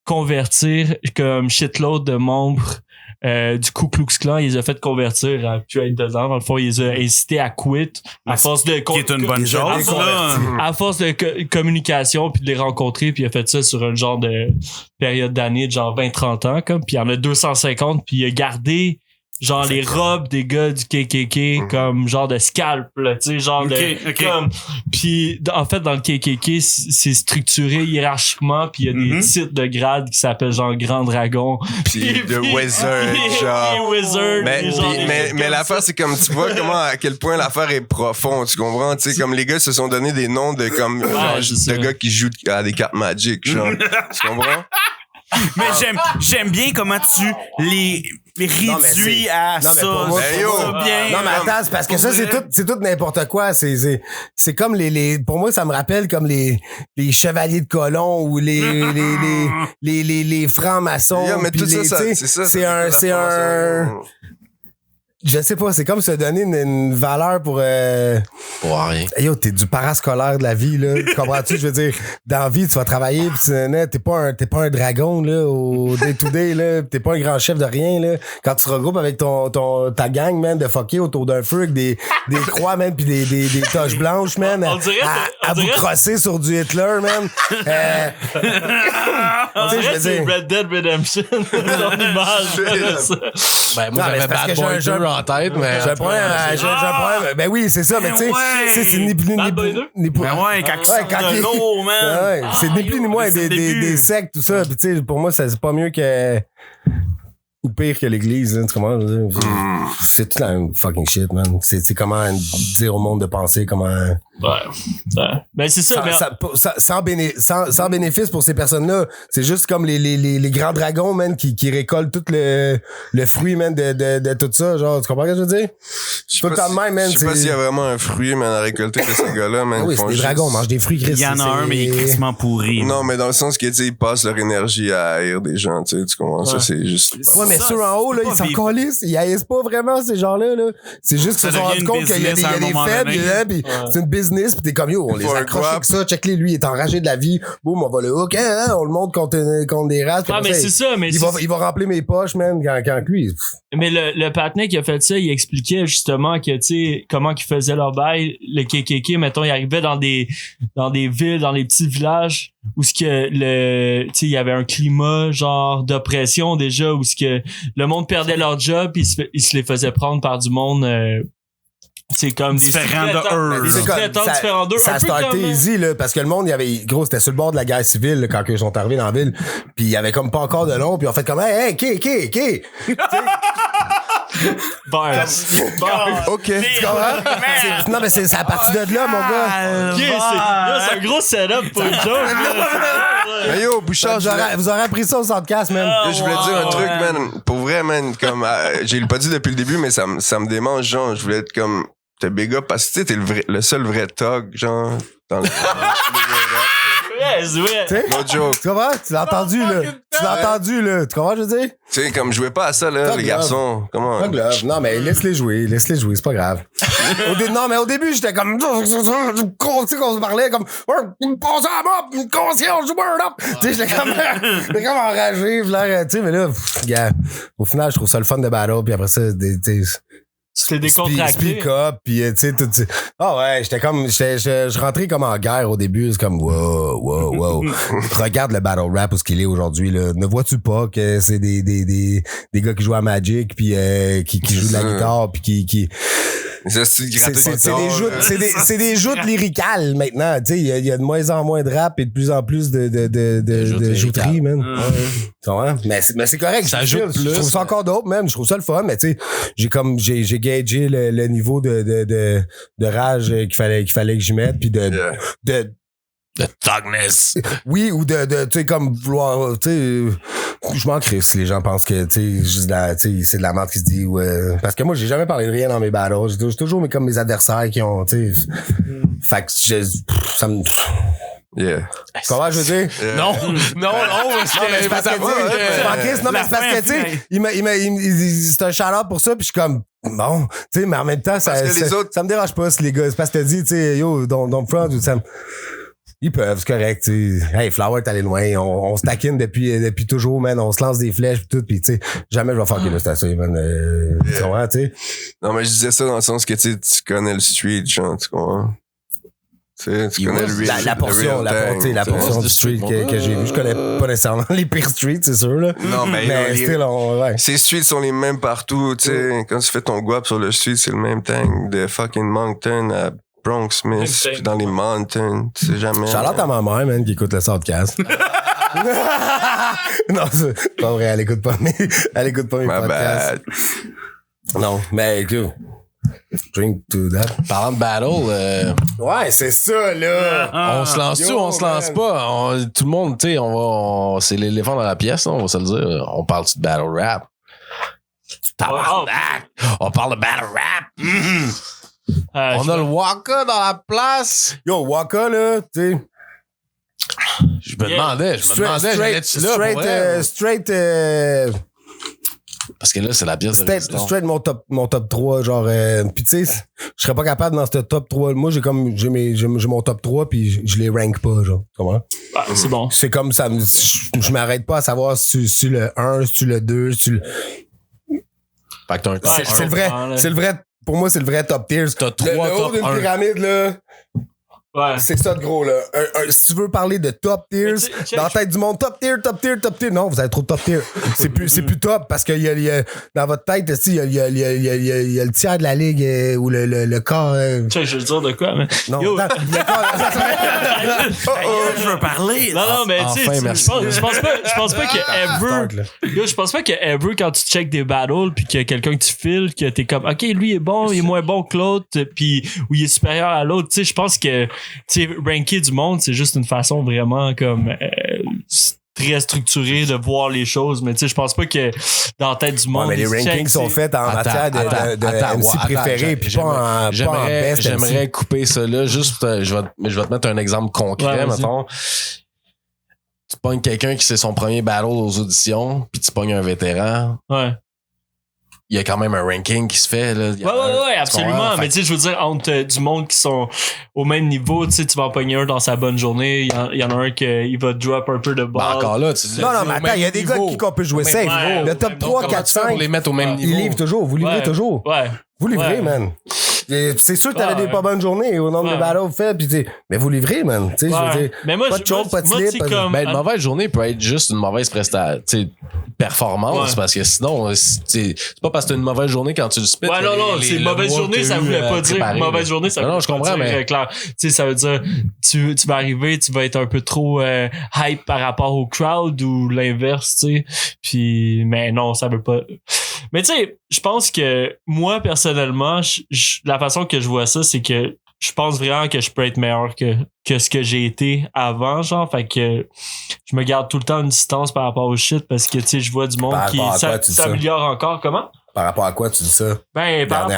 Speaker 5: convertir comme shitload de membres du Ku Klux Klan. Il les a fait convertir à plus être dedans. Dans le fond, il les a incités à quit à force de...
Speaker 1: Qui est une bonne chose, là.
Speaker 5: À force de communication, puis de les rencontrer, puis il a fait ça sur un genre de période d'année de genre 20-30 ans, comme, puis il y en a 250, puis il a gardé genre les robes des gars du KKK comme genre de scalp, là, tu sais, genre de comme, puis en fait dans le KKK c'est structuré hiérarchiquement, puis il y a des titres de grade qui s'appellent genre Grand Dragon,
Speaker 4: puis de Wizard, genre
Speaker 5: Wizard,
Speaker 4: mais l'affaire c'est comme tu vois comment à quel point l'affaire est profonde, tu comprends, tu sais, comme les gars se sont donné des noms de comme de gars qui jouent à des cartes Magic, genre tu comprends.
Speaker 1: Mais j'aime bien comment tu les réduit à ça.
Speaker 3: pour moi,
Speaker 1: bien.
Speaker 3: Non, mais attends, c'est parce que ça, c'est tout n'importe quoi. C'est comme pour moi, ça me rappelle comme les chevaliers de colon ou les francs-maçons.
Speaker 4: Mais tout ça, c'est un
Speaker 3: je sais pas, c'est comme se donner une valeur pour
Speaker 2: rien.
Speaker 3: Yo, t'es du parascolaire de la vie, là. Tu comprends-tu? Je veux dire, dans la vie, tu vas travailler pis t'es pas un dragon, là, au day-to-day, là. T'es pas un grand chef de rien, là. Quand tu te regroupes avec ta gang, man, de fucker autour d'un feu avec des croix, man, pis des taches blanches, man.
Speaker 5: On dirait
Speaker 3: à vous crosser sur du Hitler, man.
Speaker 5: On dirait que c'est Red Dead Redemption. Ton image.
Speaker 2: Ben, moi, j'avais Bad Boy 2 en tête, mais.
Speaker 3: J'ai un problème. Ben oui, c'est ça, mais tu sais, c'est ni plus ni
Speaker 1: Ben ouais, quand de l'eau, man.
Speaker 3: C'est ni plus ni moins des sectes, tout ça. Puis tu sais, pour moi, c'est pas mieux que. Ou pire que l'église, hein, tu comprends? C'est tout la même fucking shit, man. C'est comment dire au monde de penser, comment.
Speaker 5: Ouais. Ben, c'est ça,
Speaker 3: sans bénéfice pour ces personnes-là. C'est juste comme les grands dragons, man, qui récoltent tout le fruit, man, de tout ça. Genre, tu comprends ce que je veux dire?
Speaker 4: Je sais pas s'il y a vraiment un fruit, man, à récolter de ces gars-là, man.
Speaker 3: Oui, c'est des dragons, mangent des fruits
Speaker 1: crissés. Il y en a un, mais il est crissement pourri.
Speaker 4: Non, mais dans le sens que, tu sais, ils passent leur énergie à haïr des gens, tu sais, tu comprends? Ça, c'est juste.
Speaker 3: Ouais, mais ceux en haut, là, ils s'en calissent. Ils haïssent pas vraiment, ces gens-là, là. C'est juste qu'ils se sont rendus compte qu'il y a des faibles, pis c'est une business, pis t'es comme, yo, on les accroche avec ça, check-les, lui, il est enragé de la vie, boum, on va le hook, on le monte contre des races.
Speaker 5: Ah, mais c'est ça, mais
Speaker 3: il va remplir mes poches, man, quand lui.
Speaker 5: Mais le patinet qui a fait ça, il expliquait justement que, tu sais, comment qu'ils faisaient leur bail, le KKK, mettons, il arrivait dans des villes, dans les petits villages, où ce que tu sais, il y avait un climat, genre, d'oppression déjà, où ce que le monde perdait leur job, pis ils se les faisaient prendre par du monde, c'est comme
Speaker 1: différents de eux.
Speaker 5: Des sous-traitants différents d'eux.
Speaker 3: Ça a starté easy, là, parce que le monde, il y avait, gros, c'était sur le bord de la guerre civile, là, quand ils sont arrivés dans la ville. Puis il y avait comme pas encore de long, puis on fait comme, hey,
Speaker 5: Bars.
Speaker 4: OK.
Speaker 3: Tu comprends? Non, mais c'est à partir de là, mon gars.
Speaker 5: C'est un gros setup pour une joke.
Speaker 4: Mais yo, Bouchard,
Speaker 3: vous aurez appris ça au Centcast, man.
Speaker 4: Je voulais dire un truc, man. Pour vrai, man, comme, j'ai pas dit depuis le début, mais ça me démange, genre, je voulais être comme, te big up parce que tu sais, t'es le seul vrai thug, genre, dans le no joke.
Speaker 3: Tu comprends? Tu l'as entendu, là. Tu comprends, je veux dire?
Speaker 4: Tu sais, comme, jouez pas à ça, là, les garçons. Comment?
Speaker 3: Non, mais laisse-les jouer, c'est pas grave. Non, mais au début, j'étais comme, tu sais, qu'on se parlait comme, passe à la mop, une conscience, je burn up. Tu sais, j'étais comme enragé, tu sais, mais là, gars, au final, je trouve ça le fun de battle, puis après ça,
Speaker 5: c'était décontracté.
Speaker 3: Speak up, pis tu sais, tout. Ah ouais, j'étais comme, je rentrais comme en guerre au début, c'est comme, wow. Regarde le battle rap où ce qu'il est aujourd'hui, là. Ne vois-tu pas que c'est des gars qui jouent à Magic, puis qui jouent de la guitare, puis qui c'est des joutes lyricales maintenant, tu sais, il y a de moins en moins de rap et de plus en plus de jouterie, man. Mais c'est correct,
Speaker 2: ça joue plus.
Speaker 3: Je trouve ça encore dope, man, je trouve ça le fun, mais tu sais, j'ai gagé le niveau de rage qu'il fallait que j'y mette, puis de
Speaker 2: thugness.
Speaker 3: Oui, ou tu sais, comme vouloir, tu sais, je m'en crisse si les gens pensent que, tu sais, c'est de la merde qui se dit, ouais. Parce que moi, j'ai jamais parlé de rien dans mes battles. J'ai toujours comme mes adversaires qui ont, tu sais. Fait que ça me.
Speaker 4: Yeah.
Speaker 3: Comment je veux dire?
Speaker 2: Non, c'est parce
Speaker 3: que, tu sais, c'est un shout-out pour ça, puis je suis comme, bon, tu sais, mais en même temps, ça me dérange pas si les gars, c'est parce que t'as dit, tu sais, yo, don't front, ou ça me. Ils peuvent, c'est correct, tu sais. Hey, Flower, t'es allé loin. On se taquine depuis toujours, man. On se lance des flèches pis tout, pis tu sais, jamais je vais faire qu'il station, man. Tu comprends, tu sais?
Speaker 4: Non, mais je disais ça dans le sens que tu connais le street, genre, tu comprends? Tu connais le
Speaker 3: la portion du street que j'ai vu. Je connais pas nécessairement les pires streets, c'est sûr, là.
Speaker 4: Non, mais
Speaker 3: still, ouais.
Speaker 4: Ces streets sont les mêmes partout, tu sais. Quand tu fais ton guap sur le street, c'est le même thing. De fucking Moncton à Bronx Smith, puis dans les mountains, tu sais jamais.
Speaker 3: Charlotte à ma mère, man, qui écoute le Soundcast. Non, c'est pas vrai, elle écoute pas mes podcasts.
Speaker 4: Bad.
Speaker 3: Non, mais écoute, drink to that.
Speaker 2: Parlant de battle,
Speaker 3: ouais, c'est ça, là.
Speaker 2: On se lance-tu ou on se lance pas? Tout le monde, tu sais, c'est l'éléphant dans la pièce, on va se le dire. On parle-tu de battle rap? On parle de battle rap. On a le Waka dans la place.
Speaker 3: Yo, Waka, là, tu sais.
Speaker 2: Je me demandais, j'allais-tu là pour elle?
Speaker 3: Straight,
Speaker 2: parce que là, c'est la pièce de résistance.
Speaker 3: Straight mon top 3, genre, pis tu sais, je serais pas capable dans ce top 3. Moi, j'ai mon top 3 pis je les rank pas, genre. Comment?
Speaker 5: Ah, c'est bon.
Speaker 3: C'est comme ça, je m'arrête pas à savoir si tu le 1, si tu le 2, si tu le...
Speaker 2: Fait que t'as un top 1.
Speaker 3: C'est le vrai, pour moi, c'est le vrai top tiers.
Speaker 2: T'as 3
Speaker 3: le haut
Speaker 2: top
Speaker 3: d'une
Speaker 2: 1.
Speaker 3: pyramide, là.
Speaker 5: Ouais.
Speaker 3: C'est ça de gros, là. Si tu veux parler de top tiers, dans la tête du monde, top tier. Non, vous avez trop de top tier. C'est plus top parce que dans votre tête, il y a le tiers de la ligue ou le corps.
Speaker 5: Je veux dire de quoi, mais.
Speaker 3: Non,
Speaker 5: Yo.
Speaker 3: attends, le corps.
Speaker 1: Je veux parler.
Speaker 5: Non, mais tu sais, je pense pas que ever, quand tu check des battles pis qu'il y a quelqu'un que tu files, que t'es comme, ok, lui est bon, il est moins bon que l'autre, pis, ou il est supérieur à l'autre, tu sais, je pense que, tu sais, ranker du monde, c'est juste une façon vraiment comme très structurée de voir les choses, mais tu sais, je pense pas que dans la tête du monde,
Speaker 3: mais les rankings sont faits en matière de MC préféré puis pas en best.
Speaker 2: J'aimerais couper ça là, juste je vais te mettre un exemple concret, mettons. Tu pognes quelqu'un qui c'est son premier battle aux auditions, puis tu pognes un vétéran.
Speaker 5: Ouais.
Speaker 2: Il y a quand même un ranking qui se fait, là.
Speaker 5: Ouais, absolument. Mais tu sais, je veux dire, entre du monde qui sont au même niveau, tu sais, tu vas en pogner un dans sa bonne journée, il y en a un qui va drop un peu de ball.
Speaker 2: Ben encore là, tu
Speaker 3: non, mais attends, il y a des gars qu'on peut jouer safe. Le top 3, 4, 5.
Speaker 2: Pour les mettre au même niveau.
Speaker 3: Ils livrent toujours, vous livrez toujours.
Speaker 5: Ouais.
Speaker 3: Vous livrez, man. C'est sûr que t'avais des pas bonnes journées au nombre de battles faits, pis mais vous livrez, man. Tu sais, je veux dire,
Speaker 5: mais moi,
Speaker 3: pas de choke, pas de slip.
Speaker 2: Une mauvaise journée peut être juste une mauvaise performance, parce que sinon, c'est pas parce que t'as une mauvaise journée quand tu le spits.
Speaker 5: Ouais, non, c'est mauvaise journée, ça voulait pas dire mauvaise journée, ça voulait pas dire clair. Tu sais, ça veut dire, tu vas arriver, tu vas être un peu trop hype par rapport au crowd ou l'inverse, tu sais. Puis, mais non, ça veut pas. Mais tu sais, je pense que moi, personnellement, la façon que je vois ça, c'est que je pense vraiment que je peux être meilleur que ce que j'ai été avant, genre. Fait que je me garde tout le temps une distance par rapport au shit parce que, tu sais, je vois du monde qui s'améliore encore. Comment?
Speaker 3: Par rapport à quoi tu dis ça?
Speaker 5: Ben, par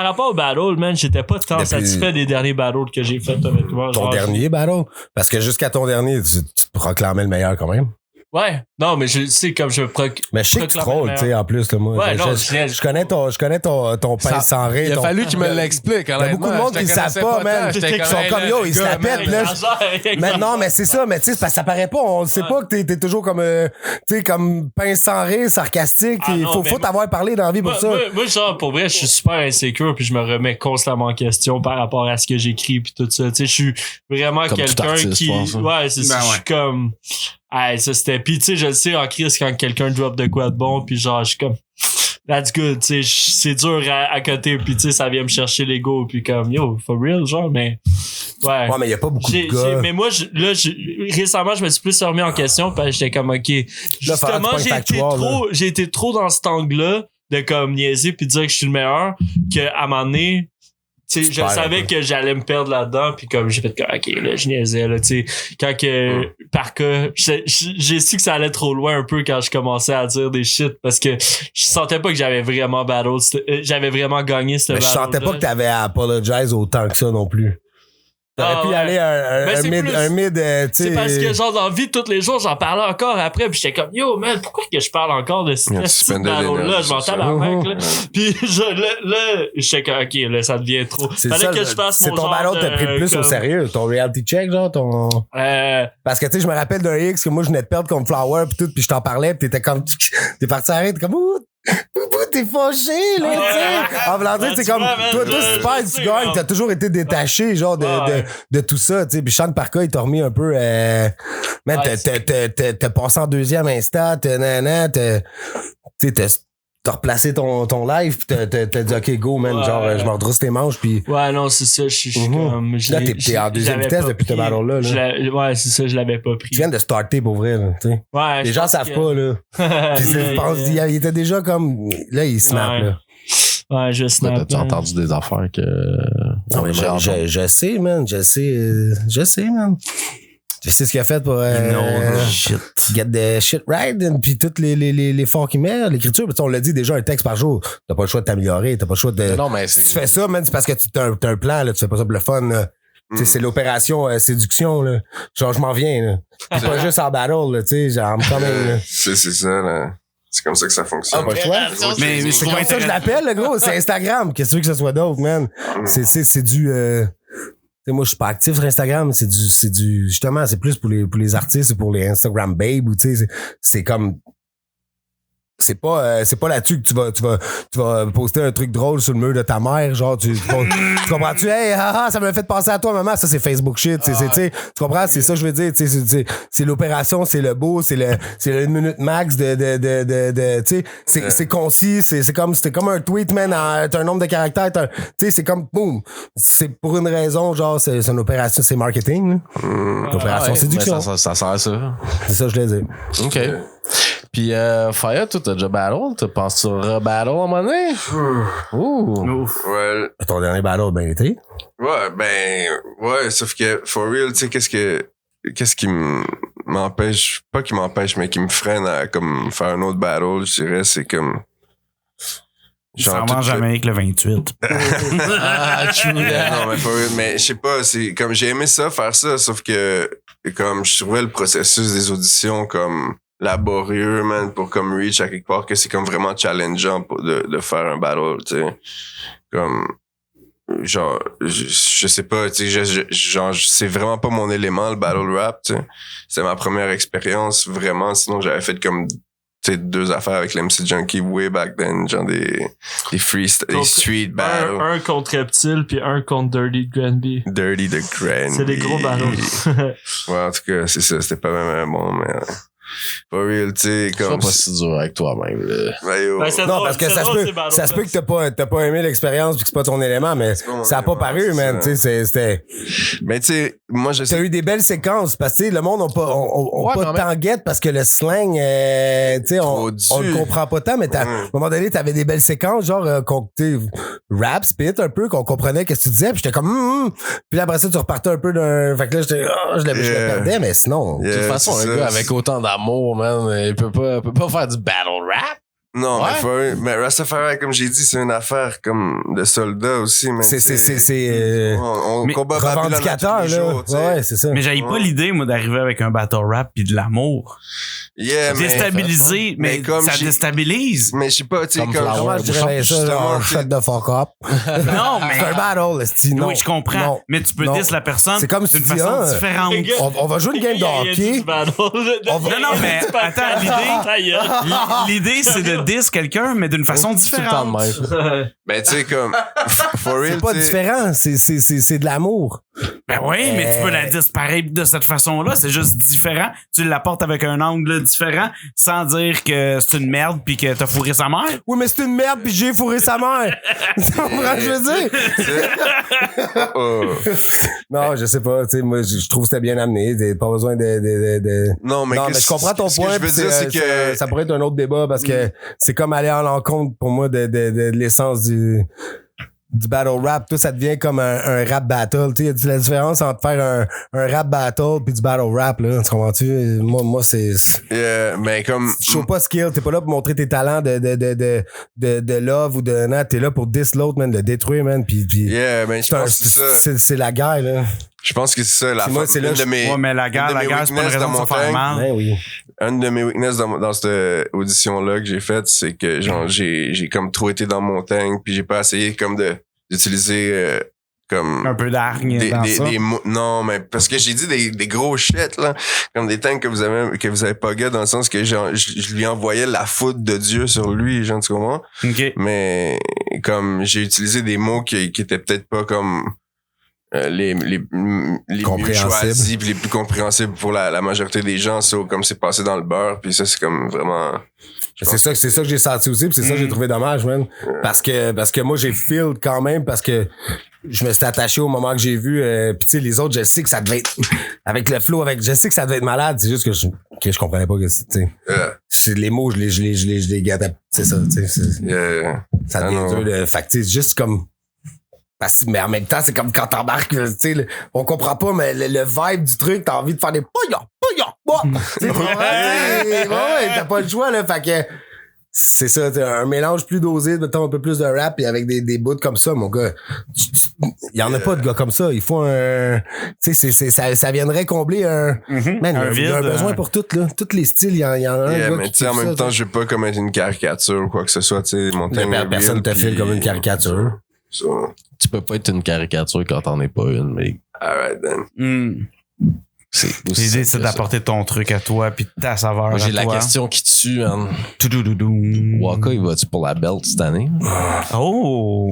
Speaker 5: rapport au battle, man, j'étais pas tant satisfait des derniers battles que j'ai fait, honnêtement.
Speaker 3: Ton dernier battle? Parce que jusqu'à ton dernier, tu proclamais le meilleur quand même.
Speaker 5: Ouais, non, mais je sais comme je
Speaker 3: mais je sais que tu trolls, tu sais, en plus, là, moi.
Speaker 5: Ouais,
Speaker 3: je connais ton pince sans rire.
Speaker 2: Il a fallu qu'il me l'explique,
Speaker 3: il y a beaucoup de monde qui le savent pas, man. Ils sont comme yo, ils se la pètent, là. Mais non, mais c'est ça, mais tu sais, parce que ça paraît pas. On sait pas que t'es toujours comme, tu sais, comme pince sans rire, sarcastique. Il faut t'avoir parlé dans la vie pour ça.
Speaker 5: Moi, genre, pour vrai, je suis super insécure puis je me remets constamment en question par rapport à ce que j'écris puis tout ça. Tu sais, je suis vraiment quelqu'un qui, ouais, c'est ça. Je suis comme, ah, ça c'était pis tu sais je le sais en crise quand quelqu'un drop de quoi de bon puis genre je suis comme that's good tu sais c'est dur à côté puis tu sais ça vient me chercher l'ego puis comme yo for real genre mais ouais
Speaker 3: mais y a pas beaucoup de gars
Speaker 5: mais moi récemment je me suis plus remis en question parce que j'étais comme ok justement j'ai été trop dans cet angle là de comme niaiser puis dire que je suis le meilleur que à un moment donné tu sais, je savais que j'allais me perdre là-dedans puis comme j'ai fait ok là je niaisais là tu sais quand que par cas j'ai su que ça allait trop loin un peu quand je commençais à dire des shit parce que je sentais pas que j'avais vraiment gagné ce battle.
Speaker 3: Je sentais pas que t'avais à apologize autant que ça non plus. T'aurais pu aller un mid, tu sais.
Speaker 5: C'est parce que, genre, dans la vie de tous les jours, j'en parlais encore après, pis j'étais comme, yo, man, pourquoi que je parle encore de ce battle-là? Je m'entends la mec, là. Pis, là, j'étais comme, ok, là, ça devient trop. Fallait que je fasse mon genre.
Speaker 3: C'est ton battle, t'as pris plus au sérieux. Ton reality check, genre, parce que, tu sais, je me rappelle d'un X que moi, je venais de perdre comme Flower pis tout, pis je t'en parlais pis t'étais comme, t'es parti arrêter, t'es comme, t'es fâché, là, tu sais. En voulant dire, c'est comme, toi, si tu perds, tu gagnes, t'as toujours été détaché, genre, de tout ça, tu sais. Puis Sean Parker, il t'a remis un peu, man, t'as passé en deuxième instant, tu sais, t'as replacé ton live pis t'as dit, ok, go, man, genre, je me redrousse les manches pis.
Speaker 5: Ouais, non, c'est ça, je suis comme,
Speaker 3: là, t'es en deuxième vitesse depuis ce battle-là, là.
Speaker 5: Ouais, c'est ça, je l'avais pas pris.
Speaker 3: Tu viens de starter pour vrai, là, tu sais.
Speaker 5: Ouais.
Speaker 3: Les gens savent pas, là. Je pense, il était déjà comme, là, il snap, là.
Speaker 5: Ouais, je snap.
Speaker 2: T'as-tu entendu des affaires que...
Speaker 3: Non, mais je sais, man, je sais, man. Tu sais ce qu'il a fait pour
Speaker 1: shit.
Speaker 3: Get the shit right, puis tous les forts qu'il met, l'écriture. On l'a dit déjà, un texte par jour. T'as pas le choix de t'améliorer, t'as pas le choix de.
Speaker 2: Non, mais
Speaker 3: si tu fais ça, man, c'est parce que t'as un plan, là, tu fais pas ça pour le fun, là. C'est l'opération séduction, là. Genre, je m'en viens, là. C'est pas juste en battle, là, tu sais, genre, quand même, là.
Speaker 4: C'est ça, là. C'est comme ça que ça fonctionne.
Speaker 3: Pas le choix.
Speaker 1: Mais
Speaker 3: C'est comme ça que je l'appelle, le gros. C'est Instagram. Qu'est-ce que tu veux que ce soit d'autre, man? C'est du, tu sais, moi, je suis pas actif sur Instagram. C'est du, justement, c'est plus pour les artistes ou pour les Instagram babes ou, tu sais, c'est comme, c'est pas là-dessus que tu vas poster un truc drôle sur le mur de ta mère, genre tu comprends-tu? Hey, ça m'a fait penser à toi, maman. Ça, c'est Facebook shit. Tu comprends? C'est ça que je veux dire. C'est l'opération, c'est le beau, c'est le 1 minute max tu sais, c'est concis, c'était comme un tweet, man. T'as un nombre de caractères, tu sais, c'est comme boum. C'est pour une raison, genre, c'est une opération, c'est marketing. Opération séduction.
Speaker 2: Ça sert à ça.
Speaker 3: C'est ça que je voulais dire.
Speaker 2: OK. Puis, Fire, toi, t'as déjà battle? Tu penses-tu re-battle à un moment donné? Ouh.
Speaker 4: Ouais.
Speaker 3: Ton dernier battle a bien été?
Speaker 4: Ouais, sauf que, for real, tu sais, qu'est-ce qui m'empêche, pas qui m'empêche, mais qui me freine à, comme, faire un autre battle, je dirais, c'est comme,
Speaker 1: Genre, ça en Jamaïque le 28.
Speaker 4: Non, mais for real, mais je sais pas, c'est comme, j'ai aimé ça, faire ça, sauf que, comme, je trouvais le processus des auditions, comme, laborieux, man, pour comme reach à quelque part, que c'est comme vraiment challengeant de faire un battle, tu sais. Comme, genre, je sais pas, tu sais, genre, c'est vraiment pas mon élément, le battle rap, tu sais. C'est ma première expérience, vraiment, sinon j'avais fait comme, tu sais, 2 affaires avec l'MC Junkie way back then, genre des street battles.
Speaker 5: Un contre Reptile puis un contre Dirty Granby.
Speaker 4: Dirty the Granby.
Speaker 5: C'est des gros battles.
Speaker 4: Ouais, en tout cas, c'est ça, c'était pas même bon, mais... For real, tu sais, comme.
Speaker 2: Sois pas si dur avec toi-même, là.
Speaker 3: Non, parce que ça se peut que t'as pas aimé l'expérience pis que c'est pas ton élément, mais ça a pas paru, man, tu sais, c'était.
Speaker 4: Mais tu sais, moi, je sais.
Speaker 3: T'as eu des belles séquences, parce que le monde n'a pas tant guette parce que le slang, tu sais, on le comprend pas tant, mais à un moment donné, t'avais des belles séquences, genre, rap, spit un peu, qu'on comprenait qu'est-ce que tu disais, pis j'étais comme, Puis après ça, tu repartais un peu d'un, fait que là, je le perdais, mais sinon.
Speaker 2: De toute façon, un gars avec autant d'amour, man, il peut pas faire du battle rap.
Speaker 4: Non, mais Rastafari, comme j'ai dit, c'est une affaire comme de soldats aussi, mais on combat
Speaker 3: revendicateur, là. Ouais, c'est ça.
Speaker 1: Mais j'avais pas l'idée, moi, d'arriver avec un battle rap pis de l'amour.
Speaker 4: Yeah,
Speaker 1: déstabilisé, mais comme ça déstabilise.
Speaker 4: Mais je sais pas, tu sais,
Speaker 3: comment je dirais ça, genre, shut the fuck up.
Speaker 1: Non, mais.
Speaker 3: C'est un battle, non.
Speaker 1: Oui, je comprends. Non. Mais tu peux dire la personne d'une façon différente.
Speaker 3: On va jouer une game de hockey.
Speaker 1: Non, mais attends, l'idée, c'est de diss quelqu'un, mais d'une façon différente.
Speaker 4: Ben, tu sais, comme, for real.
Speaker 3: C'est pas différent, c'est de l'amour.
Speaker 1: Ben oui, mais tu peux la dire pareil de cette façon-là, c'est juste différent. Tu l'apportes avec un angle différent sans dire que c'est une merde pis que t'as fourré sa mère.
Speaker 3: Oui, mais c'est une merde pis j'ai fourré sa mère. Tu comprends ce que je veux dire? Non, je sais pas, tu sais, moi, je trouve que c'était bien amené. T'as pas besoin de...
Speaker 4: Non, mais
Speaker 3: je comprends ton point.
Speaker 4: Ce que je veux dire, c'est que...
Speaker 3: Ça pourrait être un autre débat parce que c'est comme aller à l'encontre pour moi de l'essence du battle rap. Tout ça devient comme un rap battle. Tu sais, y a la différence entre faire un rap battle puis du battle rap, là. Tu comprends-tu? Moi, c'est...
Speaker 4: mais comme...
Speaker 3: Tu show pas skill. T'es pas là pour montrer tes talents de love ou de... Non, t'es là pour diss l'autre, man, le détruire, man. Puis
Speaker 4: mais je pense que c'est ça.
Speaker 3: C'est la guerre, là.
Speaker 4: Je pense que c'est ça, la
Speaker 1: moi, c'est là de mes... Ouais, mais la guerre, c'est pas une raison de se faire mal.
Speaker 3: Ben oui.
Speaker 4: Une de mes weaknesses dans cette audition-là que j'ai faite, c'est que, genre, j'ai comme trop été dans mon tank, puis j'ai pas essayé comme d'utiliser comme
Speaker 1: un peu d'hargne dans ça.
Speaker 4: Non, mais parce que j'ai dit des gros shit, là, comme des tanks que vous avez pas dans le sens que genre, je lui envoyais la foudre de Dieu sur lui, genre, tu comprends?
Speaker 1: Okay.
Speaker 4: Mais comme j'ai utilisé des mots qui étaient peut-être pas comme les mieux choisis puis les plus compréhensibles pour la majorité des gens, ça, comme c'est passé dans le beurre, puis ça, c'est comme vraiment...
Speaker 3: C'est ça que j'ai senti aussi, puis c'est ça que j'ai trouvé dommage, man. Parce que moi, j'ai feel quand même, parce que je me suis attaché au moment que j'ai vu, puis tu sais, les autres, je sais que ça devait être, avec le flow, je sais que ça devait être malade, c'est juste que je comprenais pas que tu sais. Les mots, je les gâtais, c'est ça, tu sais. Ça devient dur de, fait que tu sais, juste comme, mais en même temps, c'est comme quand t'embarques, tu sais, on comprend pas, mais le vibe du truc, t'as envie de faire des ouais, t'as pas le choix, là. Fait que, c'est ça, un mélange plus dosé, mettons un peu plus de rap et avec des bouts comme ça, mon gars. Il y en a pas de gars comme ça. Il faut un, tu sais, ça viendrait combler un, man, il y a un besoin pour tout, là. Tous les styles, il y en a un.
Speaker 4: Yeah, mais tu sais, en même temps, je veux pas commettre une caricature ou quoi que ce soit, tu sais,
Speaker 3: personne te file comme une caricature.
Speaker 4: Ça.
Speaker 2: Tu peux pas être une caricature quand t'en es pas une, mais.
Speaker 4: Alright, then.
Speaker 1: L'idée, c'est d'apporter ton truc à toi puis ta saveur.
Speaker 2: Moi, j'ai
Speaker 1: à
Speaker 2: la
Speaker 1: toi.
Speaker 2: question qui tue, man.
Speaker 1: Tout-dou-dou-dou.
Speaker 2: Waka, il va-tu pour la belt cette année?
Speaker 1: Oh!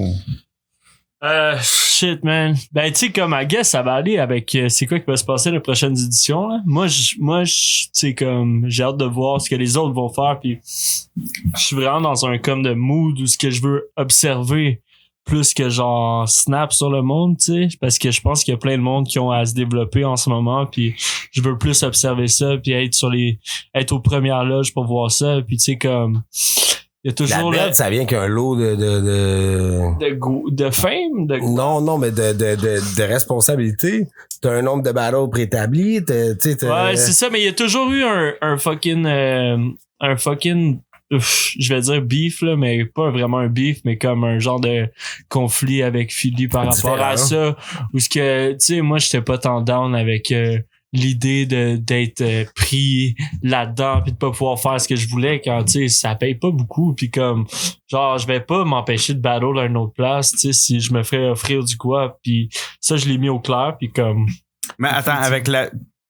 Speaker 5: Shit, man. Ben, tu sais, comme, I guess, ça va aller avec, c'est quoi qui va se passer les prochaines éditions, là. Moi, tu sais, comme, j'ai hâte de voir ce que les autres vont faire, puis je suis vraiment dans un comme de mood où ce que je veux observer plus que genre snap sur le monde, tu sais, parce que je pense qu'il y a plein de monde qui ont à se développer en ce moment, puis je veux plus observer ça, puis être aux premières loges pour voir ça, puis tu sais, comme, il y a toujours
Speaker 3: la bête, ça vient qu'un lot de
Speaker 5: fame,
Speaker 3: non, mais de responsabilité. T'as un nombre de battles préétablis,
Speaker 5: ouais, c'est ça, mais il y a toujours eu un fucking je vais dire beef, là, mais pas vraiment un beef, mais comme un genre de conflit avec Philly par rapport à ça. Où ce que, tu sais, moi, j'étais pas tant down avec l'idée d'être pris là-dedans puis de pas pouvoir faire ce que je voulais quand, tu sais, ça paye pas beaucoup. Puis comme, genre, je vais pas m'empêcher de battle à une autre place, tu sais, si je me ferais offrir du quoi. Puis ça, je l'ai mis au clair, puis comme...
Speaker 1: Mais attends,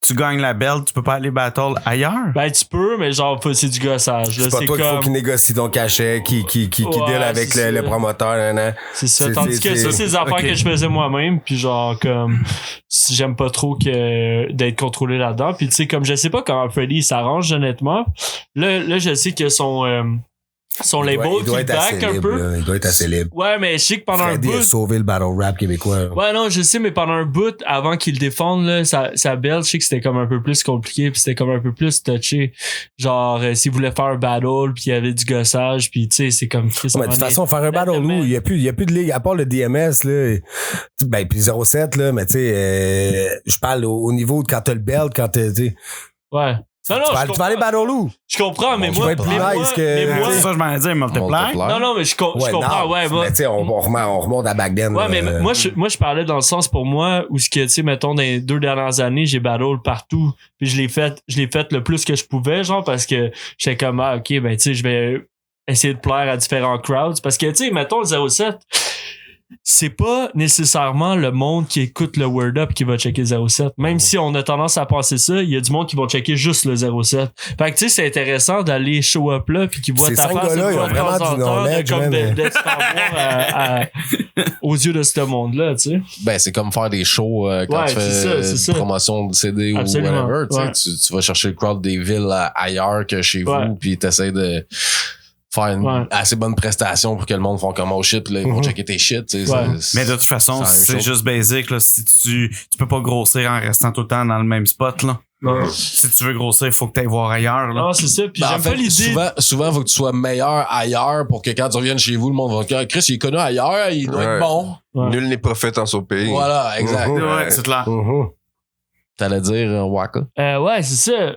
Speaker 1: tu gagnes la belt, tu peux pas aller battle ailleurs?
Speaker 5: Ben, tu peux, mais genre, c'est du gossage. Là,
Speaker 3: c'est pas toi qu'il faut qu'il négocie ton cachet, qui deal avec le promoteur. Nan.
Speaker 5: C'est ça. Tandis que ça, c'est des affaires que je faisais moi-même, puis genre, comme, j'aime pas trop d'être contrôlé là-dedans. Puis tu sais, comme, je sais pas comment Freddy s'arrange, honnêtement. Là, je sais que son label qui back un peu.
Speaker 3: Là, il doit être assez libre.
Speaker 5: Ouais, mais je sais que pendant
Speaker 3: Freddy
Speaker 5: un bout...
Speaker 3: a sauvé le battle rap québécois.
Speaker 5: Ouais, non, je sais, mais pendant un bout, avant qu'il le défende, là, sa belt, je sais que c'était comme un peu plus compliqué, puis c'était comme un peu plus touché. Genre, s'il voulait faire un battle, puis il y avait du gossage, puis tu sais, c'est comme...
Speaker 3: Mais de toute façon, faire un battle où il y a plus de ligue, à part le DMS, là, ben, puis 07, là, mais tu sais, je parle au niveau de quand t'as le belt, quand t'es...
Speaker 5: Ouais. Non,
Speaker 3: tu vas aller battle où?
Speaker 5: Je comprends, mais moi,
Speaker 1: c'est ça, je m'en ai dit, multiply.
Speaker 5: Non, mais je comprends, ouais, moi.
Speaker 3: Mais tu sais, on remonte à back then.
Speaker 5: Ouais, mais moi, je parlais dans le sens pour moi où ce que, tu sais, mettons, dans les 2 dernières années, j'ai battle partout. Puis je l'ai fait le plus que je pouvais, genre, parce que j'étais comme, ok, ben, tu sais, je vais essayer de plaire à différents crowds. Parce que, tu sais, mettons, le 07, c'est pas nécessairement le monde qui écoute le Word Up qui va checker 07. Même si on a tendance à penser ça, il y a du monde qui va checker juste le 07. Fait que tu sais, c'est intéressant d'aller show up là puis qui voit ta face
Speaker 3: ils ont vraiment du knowledge,
Speaker 5: comme d'être aux yeux de ce monde-là, tu sais.
Speaker 2: Ben, c'est comme faire des shows quand tu fais promotion de CD
Speaker 5: Absolument.
Speaker 2: ou whatever, tu vas chercher le crowd des villes ailleurs que chez vous puis t'essaies de faire une assez bonne prestation pour que le monde fasse comme oh shit, là, ils vont checker tes shit.
Speaker 1: Mais de toute façon, c'est juste basic. Là, si tu peux pas grossir en restant tout le temps dans le même spot. Là. Si tu veux grossir, il faut que tu ailles voir ailleurs. Là.
Speaker 5: Non, c'est ça. Puis j'aime pas l'idée.
Speaker 2: Souvent, il faut que tu sois meilleur ailleurs pour que quand tu reviennes chez vous, le monde va dire Chris, il est connu ailleurs, il doit être bon.
Speaker 4: Nul n'est prophète en son pays.
Speaker 2: Voilà, exact.
Speaker 1: Ouais, c'est clair.
Speaker 2: T'allais dire Waka?
Speaker 5: Ouais, c'est ça.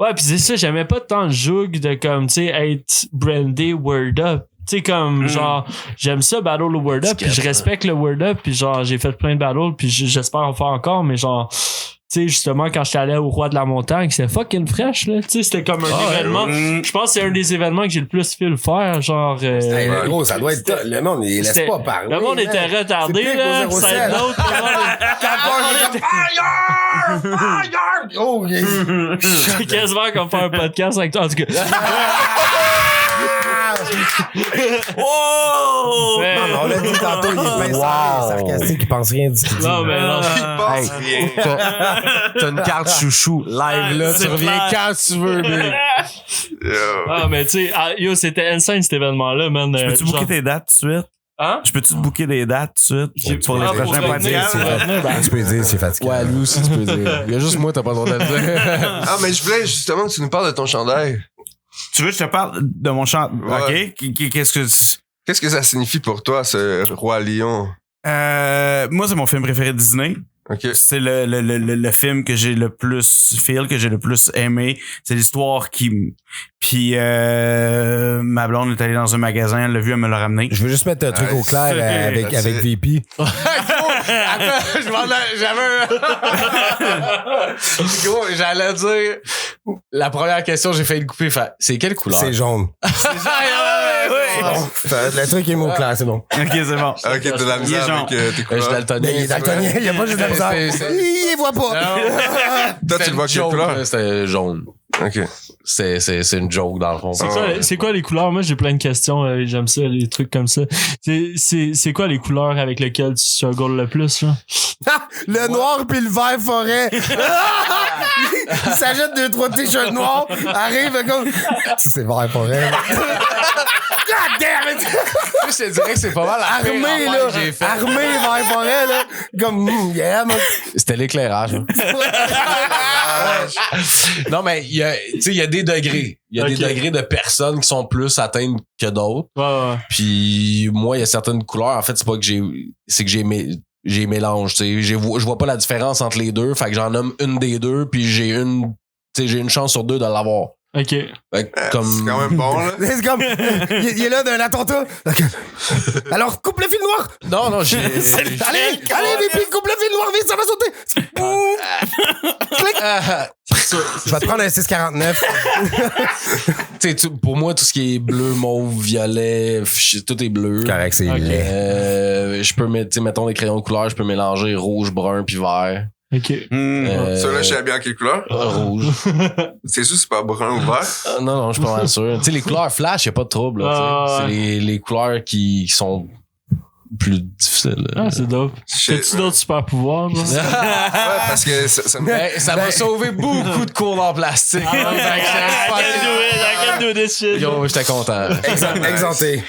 Speaker 5: Ouais, pis c'est ça, j'aimais pas tant le joug de comme, tu sais, être brandé Word Up. Tu sais, comme, genre, j'aime ça, battle le Word Up, pis je respecte le Word Up, pis genre, j'ai fait plein de battles, pis j'espère en faire encore, mais genre, tu sais, justement, quand j'étais allé au Roi de la Montagne, c'était fucking fresh, là. Tu sais, c'était comme un événement. Je pense que c'est un des événements que j'ai le plus fait le faire, genre.
Speaker 3: Gros, ça doit être. Le monde, il laisse pas parler.
Speaker 5: Le monde était retardé, là. Ça aide l'autre.
Speaker 3: Oh,
Speaker 5: c'est quasiment comme faire un podcast avec toi, en tout cas.
Speaker 1: Oh!
Speaker 3: Non, on l'a dit tantôt, il est sarcastique, il pense rien du tout.
Speaker 5: Non, mais non.
Speaker 2: Hey, t'as une carte chouchou live là, tu reviens quand tu veux, mais.
Speaker 5: Ah, mais tu sais, yo, c'était insane cet événement-là, man.
Speaker 1: Je peux-tu booker tes dates tout de suite?
Speaker 5: Hein?
Speaker 1: Je peux-tu te booker des dates tout de suite pour les prochains podcasts?
Speaker 3: Tu peux dire, c'est fatigué.
Speaker 2: Ouais, lui aussi, tu peux dire. Il y a juste moi, t'as pas le droit de le dire.
Speaker 4: Ah, mais je voulais justement que tu nous parles de ton chandail.
Speaker 1: Tu veux que je te parle de mon chant?
Speaker 4: Ouais.
Speaker 1: OK. Qu'est-ce
Speaker 4: Qu'est-ce que ça signifie pour toi, ce Roi Lion?
Speaker 1: Moi, c'est mon film préféré de Disney.
Speaker 4: Okay.
Speaker 1: C'est le film que j'ai le plus que j'ai le plus aimé. C'est l'histoire qui... Puis ma blonde est allée dans un magasin, elle l'a vu, elle me l'a ramené.
Speaker 3: Je veux juste mettre un truc au clair avec VP.
Speaker 2: Attends, Gros, j'allais dire... La première question, j'ai failli le couper. C'est quelle couleur?
Speaker 3: C'est jaune. Le truc est mon clair, c'est bon.
Speaker 1: Ok, c'est bon.
Speaker 4: Ok, t'as de la misère avec tes couleurs.
Speaker 2: Je suis daltonien.
Speaker 3: Il est daltonien, il y a pas juste de la misère. Il voit pas.
Speaker 4: Toi, tu le vois quelle couleur?
Speaker 2: C'était jaune.
Speaker 4: Ok.
Speaker 2: C'est une joke dans le fond.
Speaker 5: C'est quoi les couleurs? Moi, j'ai plein de questions. J'aime ça, les trucs comme ça. C'est quoi les couleurs avec lesquelles tu struggles le plus, là?
Speaker 3: Le noir puis le vert forêt. Il s'achète 2-3 t-shirts noirs, arrive comme... Ça, c'est vert forêt. God damn it!
Speaker 2: Je te dirais que c'est pas mal la pire
Speaker 3: Armé,
Speaker 2: affaire
Speaker 3: là.
Speaker 2: que j'ai fait.
Speaker 3: Armé, vert forêt, là. Comme, yeah, man.
Speaker 2: C'était l'éclairage. Hein. Non, mais il y a des degrés. Il y a des degrés de personnes qui sont plus atteintes que d'autres.
Speaker 5: Ouais.
Speaker 2: Puis moi, il y a certaines couleurs. En fait, c'est pas que j'ai mélange, tu sais. Je vois pas la différence entre les deux. Fait que j'en nomme une des deux, puis j'ai une chance sur deux de l'avoir.
Speaker 5: OK.
Speaker 2: Comme...
Speaker 4: C'est quand même bon, là.
Speaker 3: C'est comme, il est là d'un attentat. Okay. Alors, coupe le fil noir.
Speaker 2: Non,
Speaker 3: Allez, VP, coupe le fil noir, vite, ça va sauter. Clic. Je vais te prendre un 649.
Speaker 2: Pour moi, tout ce qui est bleu, mauve, violet, tout est bleu.
Speaker 3: Correct, c'est laid.
Speaker 2: Je peux mettre, mettons des crayons de couleur, je peux mélanger rouge, brun puis vert.
Speaker 5: OK.
Speaker 4: Celui-là, je sais bien quelle couleur.
Speaker 2: Rouge.
Speaker 4: C'est sûr, c'est pas brun ou vert.
Speaker 2: Non, je suis pas mal sûr. Tu sais, les couleurs flash, y a pas de trouble. Là, c'est les couleurs qui sont plus difficiles.
Speaker 5: C'est dope. T'as-tu d'autres super pouvoirs, genre?
Speaker 4: Ouais, parce que
Speaker 2: ça m'a sauvé beaucoup de cours en plastique.
Speaker 5: I can do this shit.
Speaker 2: Yo, j'étais content.
Speaker 3: Exempté.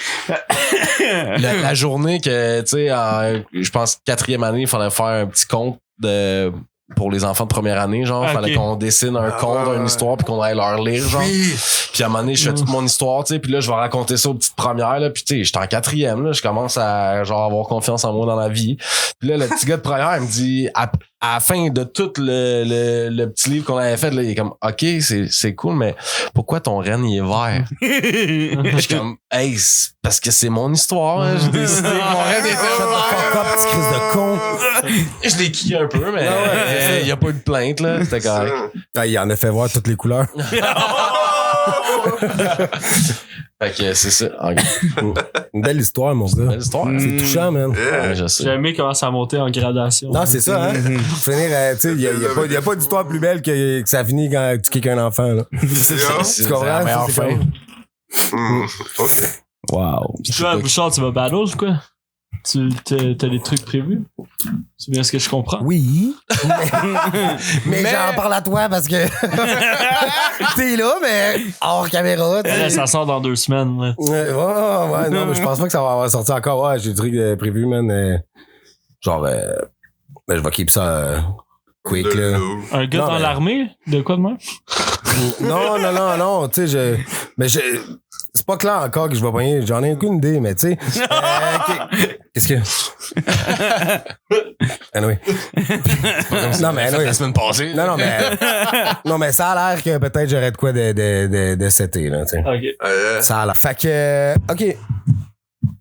Speaker 2: La journée que, tu sais, je pense 4e année, il fallait faire un petit conte pour les enfants de première année, genre, fallait qu'on dessine un conte, une histoire, puis qu'on aille leur lire, genre. Puis à un moment donné, je fais toute mon histoire, tu sais, puis là, je vais raconter ça aux petites premières, là, puis tu sais, j'étais en 4e, là, je commence à, genre, avoir confiance en moi dans la vie. Puis là, le petit gars de première, il me dit, à la fin de tout le petit livre qu'on avait fait, là, il est comme, OK, c'est cool, mais pourquoi ton renne, il est vert? Je suis comme, hey, parce que c'est mon histoire, hein, j'ai décidé que mon renne était vert.
Speaker 3: Petit crise de con.
Speaker 2: Je l'ai quitté un peu, mais il y a pas eu de plainte, là. C'était correct.
Speaker 3: Il en a fait voir toutes les couleurs.
Speaker 2: Fait que c'est ça.
Speaker 3: Une belle histoire, mon gars.
Speaker 2: Belle histoire.
Speaker 3: C'est touchant, man.
Speaker 2: Ouais, je sais.
Speaker 5: J'ai aimé comment ça a monté en gradation.
Speaker 3: Non, c'est ça, hein. Finir, tu sais, il y a pas d'histoire plus belle que ça finit quand tu kicks un enfant, là.
Speaker 2: C'est
Speaker 3: Tu comprends?
Speaker 2: la meilleure
Speaker 3: C'est
Speaker 2: fin.
Speaker 4: OK.
Speaker 3: Wow.
Speaker 5: Puis toi, Bouchard, tu vas battle ou quoi? T'as des trucs prévus? C'est bien ce que je comprends?
Speaker 3: Oui. Mais j'en parle à toi parce que t'es là, mais hors caméra.
Speaker 5: Là, ça sort dans 2 semaines. Là.
Speaker 3: Ouais, non, mais je pense pas que ça va sortir encore. Ouais, j'ai des trucs prévus, man. Genre, je vais keep ça quick, là.
Speaker 5: Un gars
Speaker 3: Non,
Speaker 5: dans
Speaker 3: mais-
Speaker 5: l'armée? De quoi de moi?
Speaker 3: Non, tu sais, c'est pas clair encore que je vais pogner. J'en ai aucune idée, mais tu sais. Qu'est-ce que. Anyway. Non, mais anyway.
Speaker 2: La semaine passée.
Speaker 3: Non, mais ça a l'air que peut-être j'aurais de quoi de cet été, là, tu sais.
Speaker 5: OK.
Speaker 3: Ça a l'air. Fait que, OK.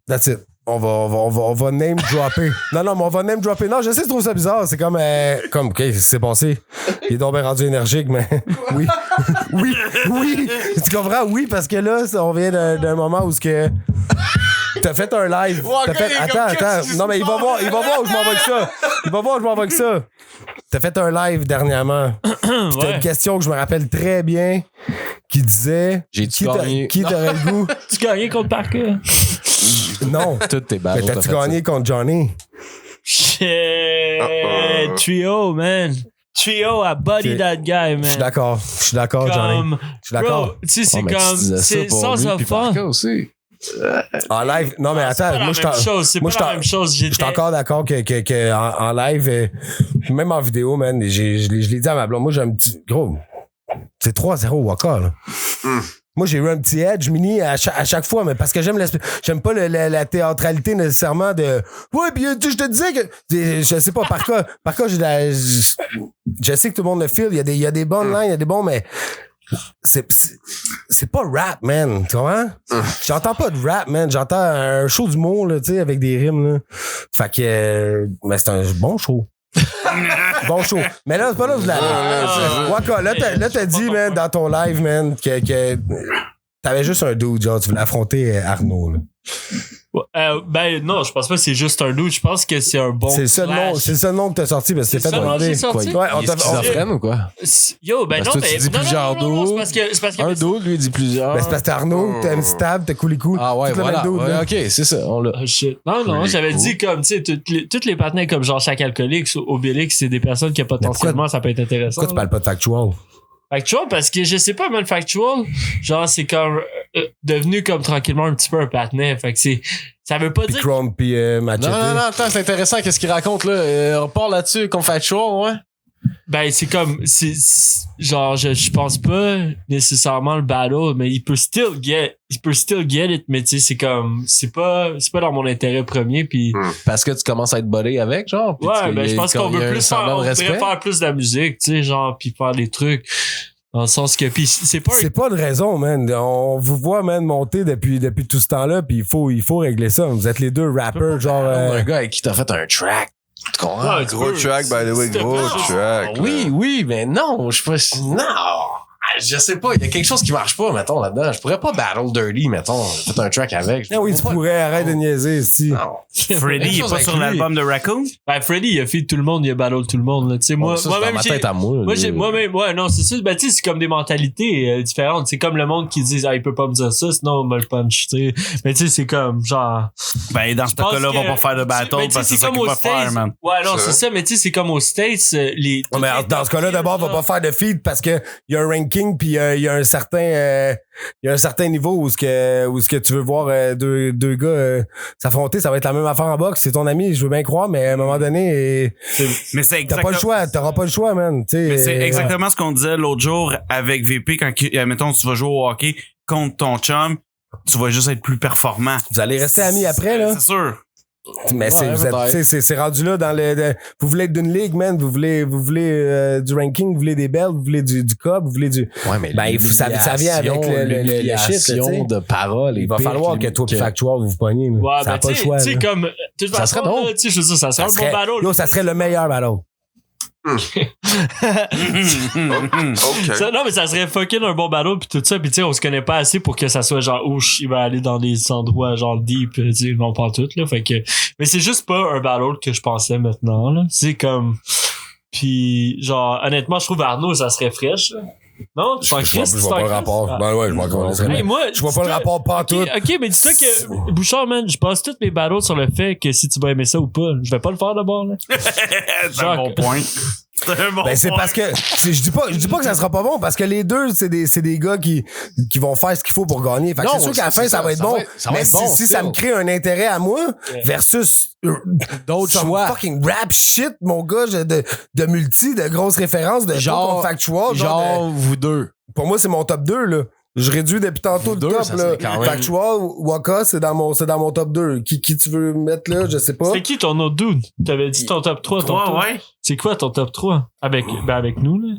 Speaker 3: That's it. On va name dropper. Non, mais on va name dropper. Non, je sais que tu trouves ça bizarre. C'est comme, OK, qu'est-ce qui s'est passé? Il est donc bien rendu énergique, mais oui. oui. Tu comprends? Oui, parce que là, on vient d'un moment où ce que t'as fait un live. T'as fait, attends. Non, mais il va voir où je m'en vais avec ça. T'as fait un live dernièrement. Puis t'as une question que je me rappelle très bien qui disait
Speaker 2: J'ai-tu gagné?
Speaker 3: Qui t'aurait le goût?
Speaker 5: Tu gagnais contre Parker?
Speaker 3: Non.
Speaker 2: Toutes tes balles.
Speaker 3: Mais t'as-tu gagné contre Johnny?
Speaker 5: Shit. Trio, man. Trio a body
Speaker 3: Ok.
Speaker 5: that guy, man.
Speaker 3: Je suis d'accord, Johnny.
Speaker 5: Comme,
Speaker 3: Je suis d'accord.
Speaker 5: bro, tu sais, c'est comme, c'est sans
Speaker 2: lui,
Speaker 5: fun.
Speaker 2: aussi.
Speaker 3: En live, non, mais
Speaker 5: C'est
Speaker 3: attends,
Speaker 5: pas la
Speaker 3: moi, je
Speaker 5: même chose, c'est pas la même chose.
Speaker 3: Je suis encore d'accord que en live, puis même en vidéo, man, je l'ai dit à ma blonde, moi, j'ai un petit, gros, c'est 3-0 Waka, là. Moi, moi, j'ai eu un petit edge mini à chaque fois, mais parce que j'aime pas la théâtralité nécessairement de, ouais, puis je te disais que, je sais pas, par cas, je sais que tout le monde le feel, il y a des bonnes lines, il y a des bons, mais, c'est pas rap, man. Tu comprends? J'entends pas de rap, man. J'entends un show d'humour, là, tu sais, avec des rimes, là. Fait que, mais c'est un bon show. Bon show. Mais là, c'est pas là que vous l'avez. Waka, là, t'as dit, man, dans ton live, man, que t'avais juste un dude, genre, tu voulais affronter Arnaud, là.
Speaker 5: Ben non, je pense pas que c'est juste un doute. Je pense que c'est un bon.
Speaker 3: C'est le seul nom que t'as sorti parce que t'es fait demander.
Speaker 5: Quoi?
Speaker 2: Ouais, on t'a schizophrène ou quoi?
Speaker 5: Yo, ben non, mais.
Speaker 2: Tu dis plusieurs dos.
Speaker 5: C'est parce que.
Speaker 2: Un dos, lui, il dit plusieurs.
Speaker 3: Ben c'est parce que t'as Arnaud, t'as MC Tab, t'as Koulikou.
Speaker 2: Ah ouais, voilà. Ouais, ok, c'est ça. On l'a.
Speaker 5: Oh shit. Non, j'avais dit comme, tu sais, toutes les partenaires comme genre chaque alcoolique, Obélix, c'est des personnes qui potentiellement ça peut être intéressant.
Speaker 3: Pourquoi tu parles pas de Factual?
Speaker 5: Factual, parce que je sais pas, man, Factual, genre, c'est comme devenu comme tranquillement un petit peu un patinet. Fait que ça veut pas dire.
Speaker 3: Chrome pis Machete.
Speaker 2: Non, attends, c'est intéressant, qu'est-ce qu'il raconte, là? On part là-dessus, comme Factual, ouais?
Speaker 5: Ben, c'est comme, genre, je pense pas nécessairement le battle, mais il peut still get it, mais tu sais, c'est comme, c'est pas dans mon intérêt premier, pis.
Speaker 2: Parce que tu commences à être buddy avec, genre?
Speaker 5: Ouais, ben, je pense qu'on veut plus on devrait faire plus de la musique, tu sais, genre, pis faire des trucs. Dans le sens que, pis c'est pas
Speaker 3: une raison, man. On vous voit, man, monter depuis tout ce temps-là, pis il faut régler ça. Vous êtes les deux rappers, genre.
Speaker 2: Un gars avec qui t'as fait un track. Tu comprends?
Speaker 4: Ouais, gros track, by the way, gros track.
Speaker 2: Oui, mais non, je sais pas. Non! Je sais pas, il y a quelque chose qui marche pas, mettons, là-dedans. Je pourrais pas battle Dirty, mettons. J'ai fait un track avec.
Speaker 3: Ah oui, tu pourrais, arrête de niaiser ici.
Speaker 1: Freddy, il est pas sur l'album de Raccoon?
Speaker 5: Ben, Freddy, il a fait tout le monde, il a battle tout le monde, là. Tu sais, moi-même,
Speaker 2: ma tête à moi.
Speaker 5: Moi-même, ouais, non, c'est ça. Ben, tu sais, c'est comme des mentalités différentes. C'est comme le monde qui dit, il peut pas me dire ça, sinon on me le punch, tu sais. Mais tu sais, c'est comme, genre.
Speaker 1: Ben, dans ce cas-là, on va pas faire de battle parce que c'est ça qu'il va faire, man.
Speaker 5: Ouais, non, c'est ça, mais tu sais, c'est comme aux States,
Speaker 3: mais dans ce cas-là, d'abord, on va pas faire de feed parce que il y a un ranking pis il y a un certain niveau où ce que tu veux voir deux gars s'affronter, ça va être la même affaire en boxe. C'est ton ami, je veux bien croire, mais à un moment donné,
Speaker 1: mais c'est
Speaker 3: t'auras pas le choix, man.
Speaker 1: Mais c'est exactement ce qu'on disait l'autre jour avec VP quand, mettons, tu vas jouer au hockey contre ton chum, tu vas juste être plus performant.
Speaker 3: Vous allez rester amis après, là.
Speaker 1: C'est sûr.
Speaker 3: Mais c'est rendu là dans vous voulez être d'une ligue, man, vous voulez du ranking, vous voulez des belts, vous voulez du cup, vous voulez du.
Speaker 2: Ouais, mais
Speaker 3: ça vient avec le shit,
Speaker 2: de paroles.
Speaker 3: Il va falloir que toi, Factual, vous poigniez.
Speaker 5: Ouais,
Speaker 3: ça n'a pas le choix.
Speaker 5: Tu sais, comme,
Speaker 2: ça serait bon.
Speaker 5: Tu sais, je veux dire, ça serait un bon battle.
Speaker 3: Yo, ça serait le meilleur battle.
Speaker 4: Okay.
Speaker 5: Non, mais ça serait fucking un bon battle pis tout ça, pis tu sais, on se connaît pas assez pour que ça soit genre, il va aller dans des endroits genre deep, tu sais, non pas tout, là, fait que, mais c'est juste pas un battle que je pensais maintenant, là. C'est comme, pis genre, honnêtement, je trouve Arnaud, ça serait fraîche, là. Non, tu vois
Speaker 3: pas le rapport. Ben ouais, je vois pas le rapport partout.
Speaker 5: Ok, mais dis-toi que, Bouchard, man, je passe toutes mes battles sur le fait que si tu vas aimer ça ou pas, je vais pas le faire d'abord, là.
Speaker 1: C'est un bon point.
Speaker 3: C'est parce que je dis pas que ça sera pas bon parce que les deux c'est des gars qui vont faire ce qu'il faut pour gagner. Fait que c'est sûr qu'à la fin ça va être bon. Mais si ça me crée un intérêt à moi versus d'autres choix fucking rap shit mon gars de multi de grosses références de genre Factual
Speaker 2: genre vous deux.
Speaker 3: Pour moi c'est mon top 2 là. Je réduis depuis tantôt le top, là. Factual, Waka, c'est dans mon top 2. Qui tu veux mettre là? Je sais pas.
Speaker 5: C'est qui ton autre dude? T'avais dit ton top 3,
Speaker 1: ouais.
Speaker 5: C'est quoi ton top 3? Avec nous, là?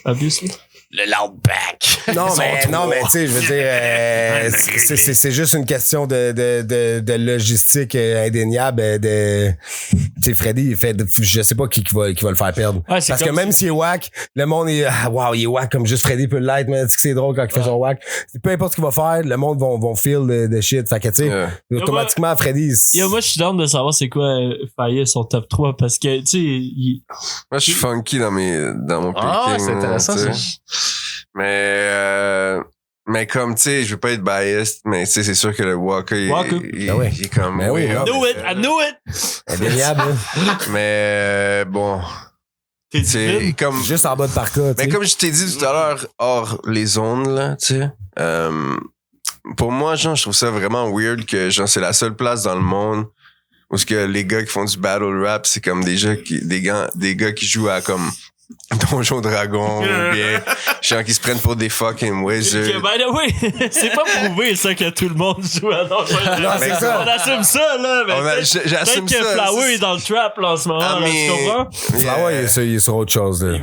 Speaker 5: Obviously.
Speaker 2: Le loud back.
Speaker 3: Non, mais tu sais, je veux dire, c'est juste une question de logistique indéniable. Tu sais, Freddy, il fait, je sais pas qui va le faire perdre.
Speaker 5: Ouais,
Speaker 3: parce que même s'il est whack, le monde est, il est whack comme juste Freddy peut l'être, mais c'est drôle quand il fait son whack. Peu importe ce qu'il va faire, le monde vont feel de shit. Fait que, tu sais, automatiquement, Freddy.
Speaker 5: Moi, je suis down de savoir c'est quoi Faye son top 3 parce que, tu sais,
Speaker 4: moi, je suis funky dans mon picking.
Speaker 2: Ah, c'est intéressant, ça.
Speaker 4: Mais comme, tu sais, je veux pas être biased, mais tu sais, c'est sûr que le Waka, il est comme...
Speaker 5: I knew it!
Speaker 3: Indéniable.
Speaker 4: Mais bon... C'est comme...
Speaker 3: Juste en bas de parka,
Speaker 4: mais comme je t'ai dit tout à l'heure, hors les zones, là, tu sais, pour moi, genre, je trouve ça vraiment weird que, genre, c'est la seule place dans le monde où ce que les gars qui font du battle rap, c'est comme des gars qui jouent à comme Donjon Dragon ou bien gens qui se prennent pour des fucking wizards.
Speaker 5: By the way, c'est pas prouvé ça que tout le monde joue à Donjon Dragon.
Speaker 3: c'est ça.
Speaker 5: On assume ça là, mais
Speaker 4: J'assume
Speaker 5: peut-être que
Speaker 4: ça.
Speaker 5: Flower est dans le trap là en ce moment, là, tu comprends?
Speaker 3: Flower, il est sur autre chose. Là,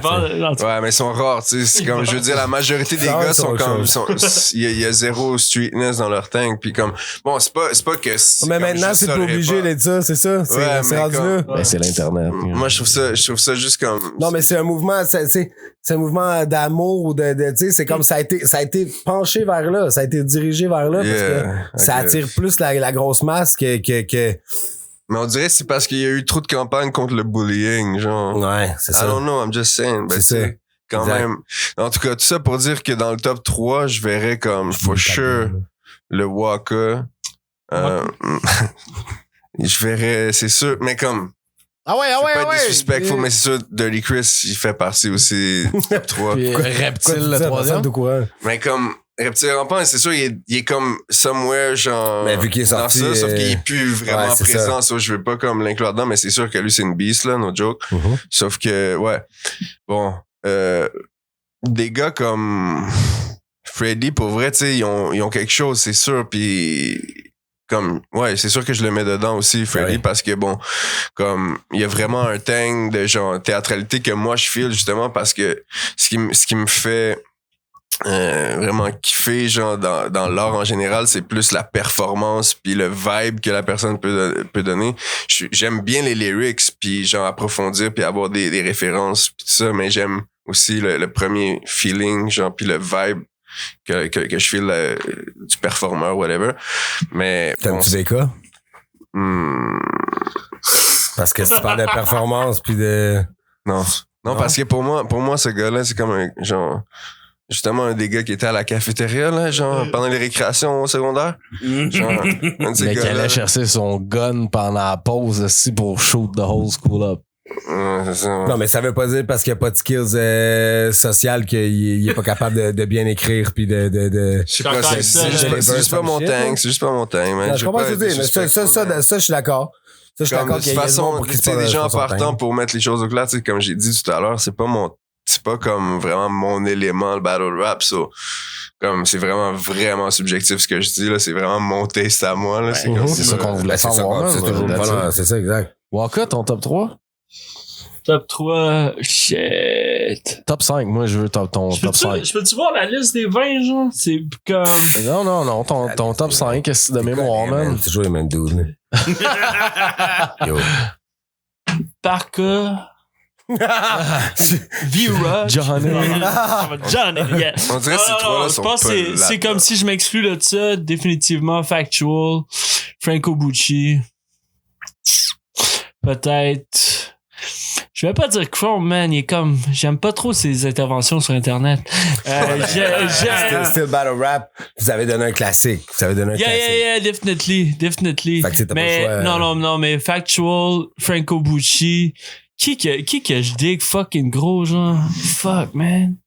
Speaker 4: Ouais, mais ils sont rares, tu sais. C'est comme, je veux dire, la majorité des gars sont comme, il y a zéro streetness dans leur tank, puis comme, bon, c'est pas que
Speaker 3: mais maintenant, c'est pas obligé d'être ça, c'est ça. C'est rendu là.
Speaker 2: Ben, c'est l'Internet.
Speaker 4: Moi, je trouve ça juste comme.
Speaker 3: Non, mais c'est un mouvement, c'est un mouvement d'amour, tu sais, c'est comme ça a été penché vers là, ça a été dirigé vers là, parce que ça attire plus la grosse masse que.
Speaker 4: Mais on dirait que c'est parce qu'il y a eu trop de campagnes contre le bullying, genre.
Speaker 3: Ouais, c'est ça.
Speaker 4: I don't know, I'm just saying. Ben,
Speaker 3: c'est ça.
Speaker 4: Quand
Speaker 3: exact.
Speaker 4: même. En tout cas, tout ça pour dire que dans le top 3, je verrais comme, for sure, le Waka. Je verrais, c'est sûr, mais comme.
Speaker 3: Ah ouais.
Speaker 4: Pas disrespectful, mais c'est sûr, Dirty Chris, il fait partie aussi top 3.
Speaker 2: Puis Reptile, le troisième.
Speaker 4: Mais comme, Reptile Rampant, c'est sûr, il est comme somewhere, genre.
Speaker 3: Mais vu qu'il est sorti.
Speaker 4: Ça, sauf qu'il est plus vraiment présent,
Speaker 3: ça.
Speaker 4: je veux pas comme l'inclure dedans, mais c'est sûr que lui, c'est une beast, là, no joke. Sauf que, ouais. Bon, des gars comme Freddy, pour vrai, tu sais, ils ont quelque chose, c'est sûr, puis comme, ouais, c'est sûr que je le mets dedans aussi, Freddy, parce que bon, comme, il y a vraiment un thing de genre théâtralité que moi, je feel, justement, parce que ce qui me fait vraiment kiffer, genre, dans l'art en général, c'est plus la performance puis le vibe que la personne peut donner. J'aime bien les lyrics puis genre approfondir puis avoir des références puis tout ça, mais j'aime aussi le premier feeling, genre, puis le vibe que je feel du performeur, whatever. Mais
Speaker 3: T'aimes-tu BK? Parce que si tu parles de performance puis de...
Speaker 4: Non, parce que pour moi, ce gars-là, c'est comme un genre... Justement, un des gars qui était à la cafétéria, là, genre, pendant les récréations au secondaire. Genre, un de ces
Speaker 2: mais qui
Speaker 4: gars-là.
Speaker 2: allait chercher son gun pendant la pause aussi pour shoot the whole school up.
Speaker 4: C'est ça, ouais.
Speaker 3: Non, mais ça veut pas dire parce qu'il n'y a pas de skills sociales qu'il est pas capable de bien écrire puis de...
Speaker 4: Je sais pas, c'est juste pas mon tank, c'est juste pas mon tank, man.
Speaker 3: Je comprends ce que tu dis, mais ça, je suis d'accord. Ça, je suis d'accord
Speaker 4: de toute façon, tu sais, des gens partant pour mettre les choses au clair, tu sais, comme j'ai dit tout à l'heure, c'est pas comme vraiment mon élément, le battle rap, so. Comme, c'est vraiment subjectif ce que je dis, là. C'est vraiment mon taste à moi, là.
Speaker 2: Ouais, c'est ça qu'on voulait savoir.
Speaker 3: C'est ça, exact.
Speaker 2: Waka, ton top 3?
Speaker 5: Top 3, shit.
Speaker 2: Top 5, moi, je veux ton top 5.
Speaker 5: Je peux-tu voir la liste des 20, genre? C'est comme...
Speaker 2: Non, ton top 5, c'est de mémoire, man.
Speaker 3: C'est toujours les mêmes dudes, Yo.
Speaker 5: Parka. V-Rock.
Speaker 2: Johnny,
Speaker 5: yeah.
Speaker 4: On dirait que ces trois-là sont
Speaker 5: je pense que c'est comme si je m'exclus de ça, définitivement Factual, Franco Bucci. Peut-être. Je vais pas dire Chrome, man, il est comme, j'aime pas trop ses interventions sur Internet.
Speaker 3: Still battle rap, vous avez donné un classique.
Speaker 5: Yeah, definitely.
Speaker 3: Fait que t'as
Speaker 5: Mais,
Speaker 3: pas le choix,
Speaker 5: non, mais Factual, Franco Bucci, qui que je dig fucking gros, genre? Fuck, man.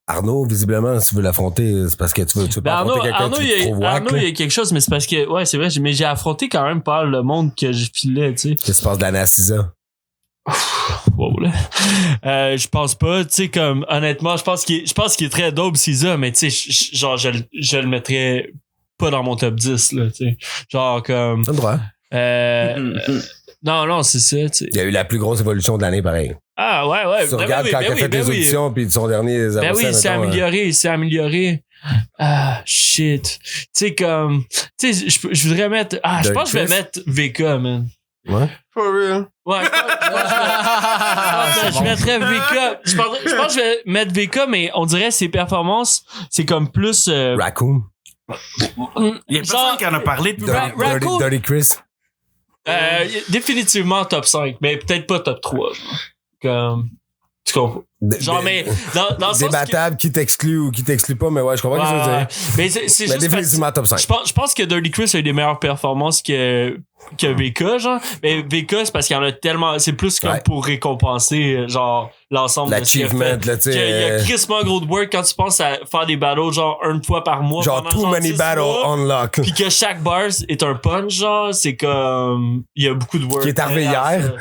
Speaker 3: Arnaud, visiblement, si tu veux l'affronter, c'est parce que tu veux pas affronter quelqu'un qui te trouve wack.
Speaker 5: Arnaud, il y a quelque chose, mais c'est parce que, ouais, c'est vrai, mais j'ai affronté quand même pas le monde que je filais, tu sais.
Speaker 3: Qu'est-ce qui se passe de la Nacisa?
Speaker 5: Wow, là. Je pense pas, tu sais, comme, honnêtement, je pense qu'il est très dope, Cisa, mais tu sais, genre, je le mettrais pas dans mon top 10, là, tu sais. Genre, comme.
Speaker 3: T'as le droit.
Speaker 5: Non, c'est ça, tu sais.
Speaker 3: Il y a eu la plus grosse évolution de l'année, pareil.
Speaker 5: Ah, ouais.
Speaker 3: Tu regardes quand il a fait des auditions, puis son dernier...
Speaker 5: Ben oui, il s'est amélioré. Ah, shit. Tu sais, comme... Tu sais, je voudrais mettre... Ah, je pense que je vais mettre VK, man.
Speaker 3: Ouais?
Speaker 4: For real.
Speaker 5: Ouais, je mettrais VK. Je pense que je vais mettre VK, mais on dirait ses performances, c'est comme plus...
Speaker 3: Raccoon.
Speaker 1: Il y a personne qui en a parlé de
Speaker 5: Raccoon.
Speaker 3: Dirty Chris.
Speaker 5: Définitivement top 5, mais peut-être pas top 3. Comme... Tu comprends? Genre, mais dans le sens
Speaker 3: débattable, qui t'exclut ou qui t'exclut pas, mais ouais, je comprends ce que tu veux dire.
Speaker 5: Mais c'est juste
Speaker 3: définitivement top 5.
Speaker 5: Je pense que Dirty Chris a eu des meilleures performances que VK, genre. Mais VK, c'est parce qu'il y en a tellement... C'est plus comme pour récompenser, genre, l'ensemble de ce qu'il a
Speaker 3: l'achievement,
Speaker 5: fait.
Speaker 3: là, tu sais.
Speaker 5: Il y a crissement gros de work quand tu penses à faire des battles, genre, une fois par mois.
Speaker 3: Genre, too many
Speaker 5: 10
Speaker 3: battles
Speaker 5: mois,
Speaker 3: unlock.
Speaker 5: puis que chaque bar est un punch, genre, c'est comme... Il y a beaucoup de work.
Speaker 3: Qui est arrivé hier.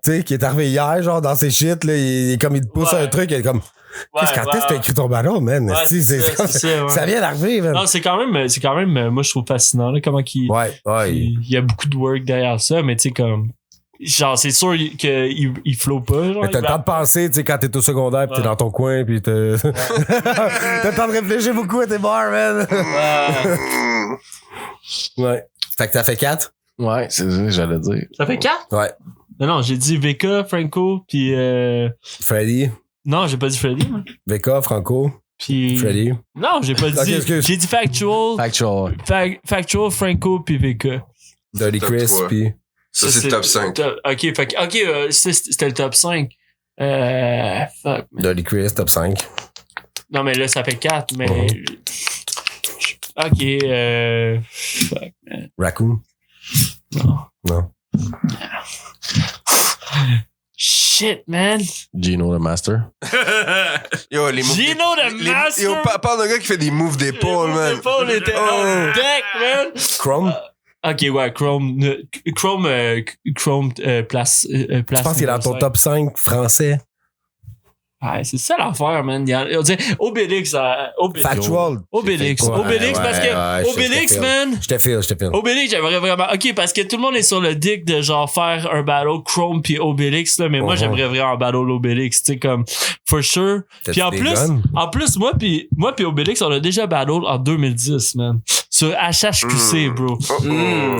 Speaker 3: Tu sais, qui est arrivé hier, genre, dans ses shit, là, il te pousse un truc, il est comme, qu'est-ce quand est-ce que t'as écrit ton ballon, man? Ça vient d'arriver, man.
Speaker 5: Non, c'est quand même, moi, je trouve fascinant, là, comment il y a beaucoup de work derrière ça, mais tu sais, comme, genre, c'est sûr qu'il flow pas, genre.
Speaker 3: Mais t'as le temps de penser, tu sais, quand t'es au secondaire pis t'es dans ton coin pis t'as le temps de réfléchir beaucoup à tes bars, man. Ouais. Fait que t'as fait 4?
Speaker 2: Ouais, c'est ça que j'allais dire.
Speaker 5: Ça fait 4?
Speaker 3: Ouais.
Speaker 5: Non, j'ai dit VK, Franco, pis
Speaker 3: Freddy.
Speaker 5: Non, j'ai pas dit Freddy, moi.
Speaker 3: VK, Franco.
Speaker 5: Puis...
Speaker 3: Freddy.
Speaker 5: Non, j'ai pas dit.
Speaker 3: Okay, excuse.
Speaker 5: J'ai dit Factual. Factual, Franco, puis VK.
Speaker 3: Dirty Chris, puis...
Speaker 4: Ça, c'est le top 5.
Speaker 5: OK, c'était le top 5. Fuck.
Speaker 3: Dirty Chris, top 5.
Speaker 5: Non, mais là, ça fait 4, mais... OK, fuck, man.
Speaker 3: Raccoon? Non.
Speaker 5: Shit, man.
Speaker 2: Gino the Master.
Speaker 4: Yo, les moves.
Speaker 5: Gino the Master.
Speaker 4: Yo, parle d'un gars qui fait des moves d'épaule, man.
Speaker 5: Les moves d'épaule étaient on deck, man.
Speaker 3: Chrome?
Speaker 5: Ok, ouais, Chrome place.
Speaker 3: Je pense qu'il est dans ton top 5 français.
Speaker 5: Ouais, c'est ça l'affaire, man. On dirait Obélix.
Speaker 3: Factual.
Speaker 5: Obélix, parce que Obélix, man.
Speaker 3: Je te file.
Speaker 5: Obélix, j'aimerais vraiment. Ok, parce que tout le monde est sur le dick de genre faire un battle Chrome puis Obélix, là, mais moi, j'aimerais vraiment un battle Obélix, tu sais, comme, for sure. Puis en plus, moi puis Obélix, on a déjà battle en 2010, man. Sur HHQC, bro.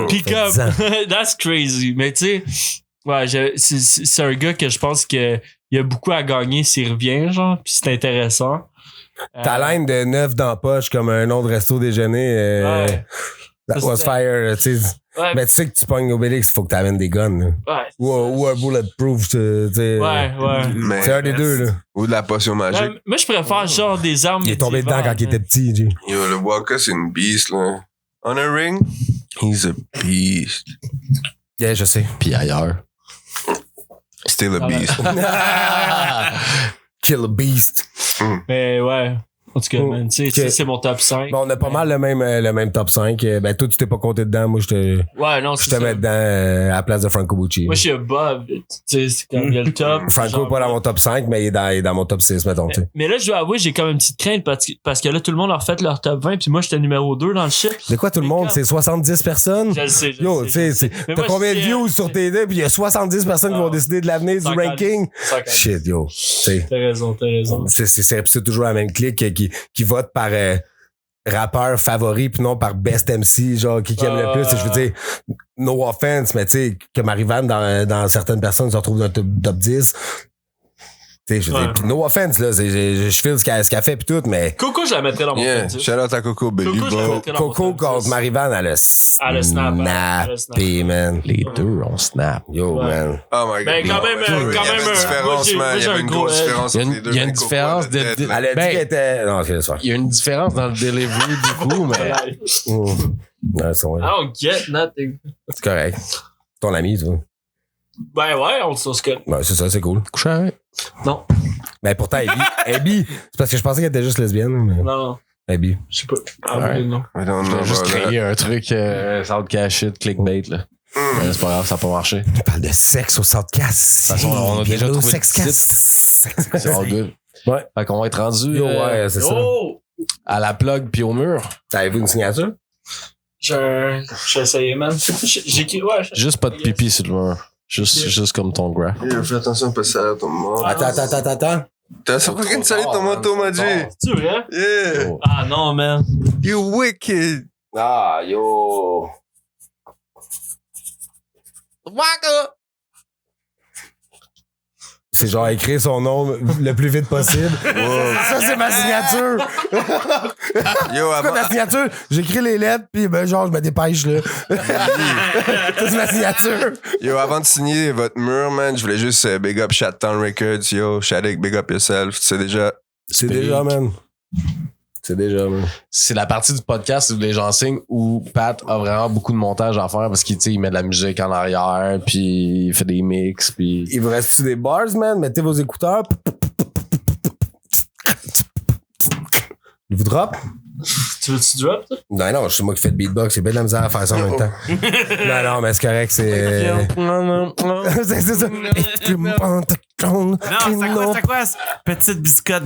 Speaker 5: Puis comme, that's crazy. Mais tu sais, ouais, c'est un gars que je pense que il y a beaucoup à gagner s'il revient, genre, pis c'est intéressant.
Speaker 3: Ta line de 9 dans la poche comme un nom de resto déjeuner,
Speaker 5: ouais.
Speaker 3: That was fire, tu sais. Ouais. Mais tu sais que tu pognes Obélix, il faut que t'amènes des guns, là.
Speaker 5: Ouais.
Speaker 3: Ou un bulletproof, tu sais.
Speaker 5: Ouais.
Speaker 3: C'est un des deux, là.
Speaker 4: Ou de la potion magique.
Speaker 5: Ouais, moi, je préfère genre des armes.
Speaker 3: Il est tombé dedans quand il était petit, G.
Speaker 4: Yo, le Walker, c'est une beast, là. On a ring, he's a beast.
Speaker 3: Yeah, je sais.
Speaker 2: Puis ailleurs.
Speaker 4: Still a beast.
Speaker 3: Kill a beast.
Speaker 5: Mais ouais. En tout cas, man, tu sais, c'est mon top 5.
Speaker 3: Bon, on a pas mal le même top 5. Ben, toi, tu t'es pas compté dedans. Moi, je te mets dedans à la place de Franco Bucci.
Speaker 5: Moi, je suis above. Tu sais, c'est comme il y a le top.
Speaker 3: Franco est pas dans mon top 5, mais il est dans mon top 6, mettons.
Speaker 5: Mais là, je dois avouer, j'ai quand même une petite crainte parce que là, tout le monde a refait leur top 20, puis moi, j'étais numéro 2 dans le shit.
Speaker 3: De quoi tout le monde? C'est 70 personnes?
Speaker 5: Je le sais.
Speaker 3: Yo, tu sais, t'as combien de views sur tes deux, puis il y a 70 personnes qui vont décider de l'avenir du ranking? Shit, yo.
Speaker 5: T'as raison.
Speaker 3: C'est toujours la même clique qui vote par rappeur favori puis non par best MC, genre qui aime le plus. Je veux dire, no offense, mais tu sais, que Marivan dans certaines personnes se retrouve dans le top 10. Tu sais, je veux dire, pis no offense, là, je file ce qu'elle fait pis tout, mais...
Speaker 5: Coco, je la mettrais dans mon top 10.
Speaker 4: Shout out à Coco, baby.
Speaker 3: Coco contre Marivan, elle a snappé, man.
Speaker 2: Les deux, on snap.
Speaker 3: Yo, man.
Speaker 4: Oh my god.
Speaker 5: Mais quand même,
Speaker 4: il y avait une différence, man. Il y avait une grosse différence entre les deux.
Speaker 2: Il y a une différence
Speaker 3: Elle a dit qu'elle était... Non, c'est ça.
Speaker 2: Il y a une différence dans le delivery du coup, mais...
Speaker 3: Ouais, c'est vrai.
Speaker 5: I don't get nothing.
Speaker 3: C'est correct. Ton ami, tu vois.
Speaker 5: Ben ouais, on se connaît.
Speaker 3: Ouais, c'est ça, c'est cool.
Speaker 2: Coucher avec?
Speaker 5: Non.
Speaker 3: Ben pourtant, Abby, c'est parce que je pensais qu'elle était juste lesbienne. Mais...
Speaker 5: Non.
Speaker 3: Abby.
Speaker 5: Je sais pas.
Speaker 2: Ouais.
Speaker 5: Non.
Speaker 2: Je vais juste créer un truc Soundcast shit, clickbait, là. Mais c'est pas grave, ça n'a pas marché.
Speaker 3: On parle de sexe au Soundcast.
Speaker 2: De toute façon, on a déjà trouvé le
Speaker 3: Sexcast.
Speaker 2: C'est all good. Ouais. Fait qu'on va être rendu
Speaker 3: ouais, c'est ça.
Speaker 2: À la plug puis au mur.
Speaker 3: Avez-vous une signature?
Speaker 5: J'ai essayé, man.
Speaker 2: Juste pas de pipi sur le mur. Juste comme ton graph.
Speaker 4: Fais attention, pas ça ton manteau.
Speaker 3: Attends.
Speaker 4: T'as fucking salé ton manteau, Maji.
Speaker 5: C'est vrai?
Speaker 4: Yeah.
Speaker 5: Ah non, man.
Speaker 4: You wicked.
Speaker 3: Ah, yo.
Speaker 2: Waka!
Speaker 3: C'est genre écrire son nom le plus vite possible. Ça, c'est ma signature.
Speaker 4: Yo,
Speaker 3: C'est quoi ta signature? J'écris les lettres, puis ben, genre, je me dépêche, là. Ça, c'est ma signature.
Speaker 4: Yo, avant de signer votre mur, man, je voulais juste big up Chattown Records. Yo, Shaddick, big up yourself. C'est déjà,
Speaker 3: man.
Speaker 2: C'est la partie du podcast où les gens signent où Pat a vraiment beaucoup de montage à faire parce qu'il met de la musique en arrière puis il fait des mix puis...
Speaker 3: Il vous reste-tu des bars, man? Mettez vos écouteurs. Il vous drop?
Speaker 5: Tu veux-tu drop, toi?
Speaker 3: Non, c'est moi qui fais le beatbox. J'ai bien de la misère à faire ça en même temps. Non, mais c'est correct, c'est... c'est ça.
Speaker 1: Non, c'est quoi? Petite biscotte.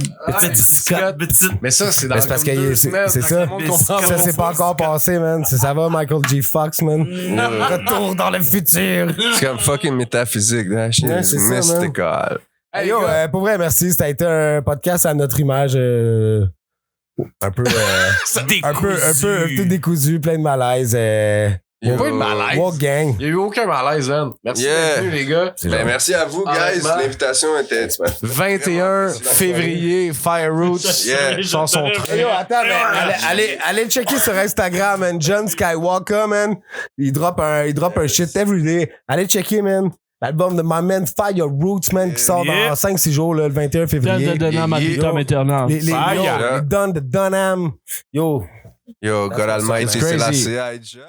Speaker 2: Mais ça, c'est dans
Speaker 3: parce que c'est ça. Ça, c'est pas encore passé, man. Ça va, Michael J. Fox, man. Retour dans le futur.
Speaker 4: C'est comme fucking métaphysique, là.
Speaker 3: Ouais, c'est ça,
Speaker 4: mystical.
Speaker 3: Hey, yo, pour vrai, merci. Ça a été un podcast à notre image un peu décousu, plein de malaise.
Speaker 2: Il n'y a pas eu de malaise.
Speaker 3: Walk gang.
Speaker 2: Il n'y a eu aucun malaise, man. Merci d'être venu, les gars.
Speaker 4: Ben, merci à vous, guys. L'invitation était...
Speaker 2: 21 février, Fire Roots. Chanson 3.
Speaker 3: Yo, attends, mais allez checker sur Instagram, man. John Skywalker, man. Il drop un shit everyday. Allez checker, man. L'album de My Man Fire Roots, man, qui sort dans 5-6 jours, là, le 21 février.
Speaker 5: De Dunham à Tom Eternal.
Speaker 3: Les Don de Dunham. Yo.
Speaker 4: God Almighty, c'est la CI.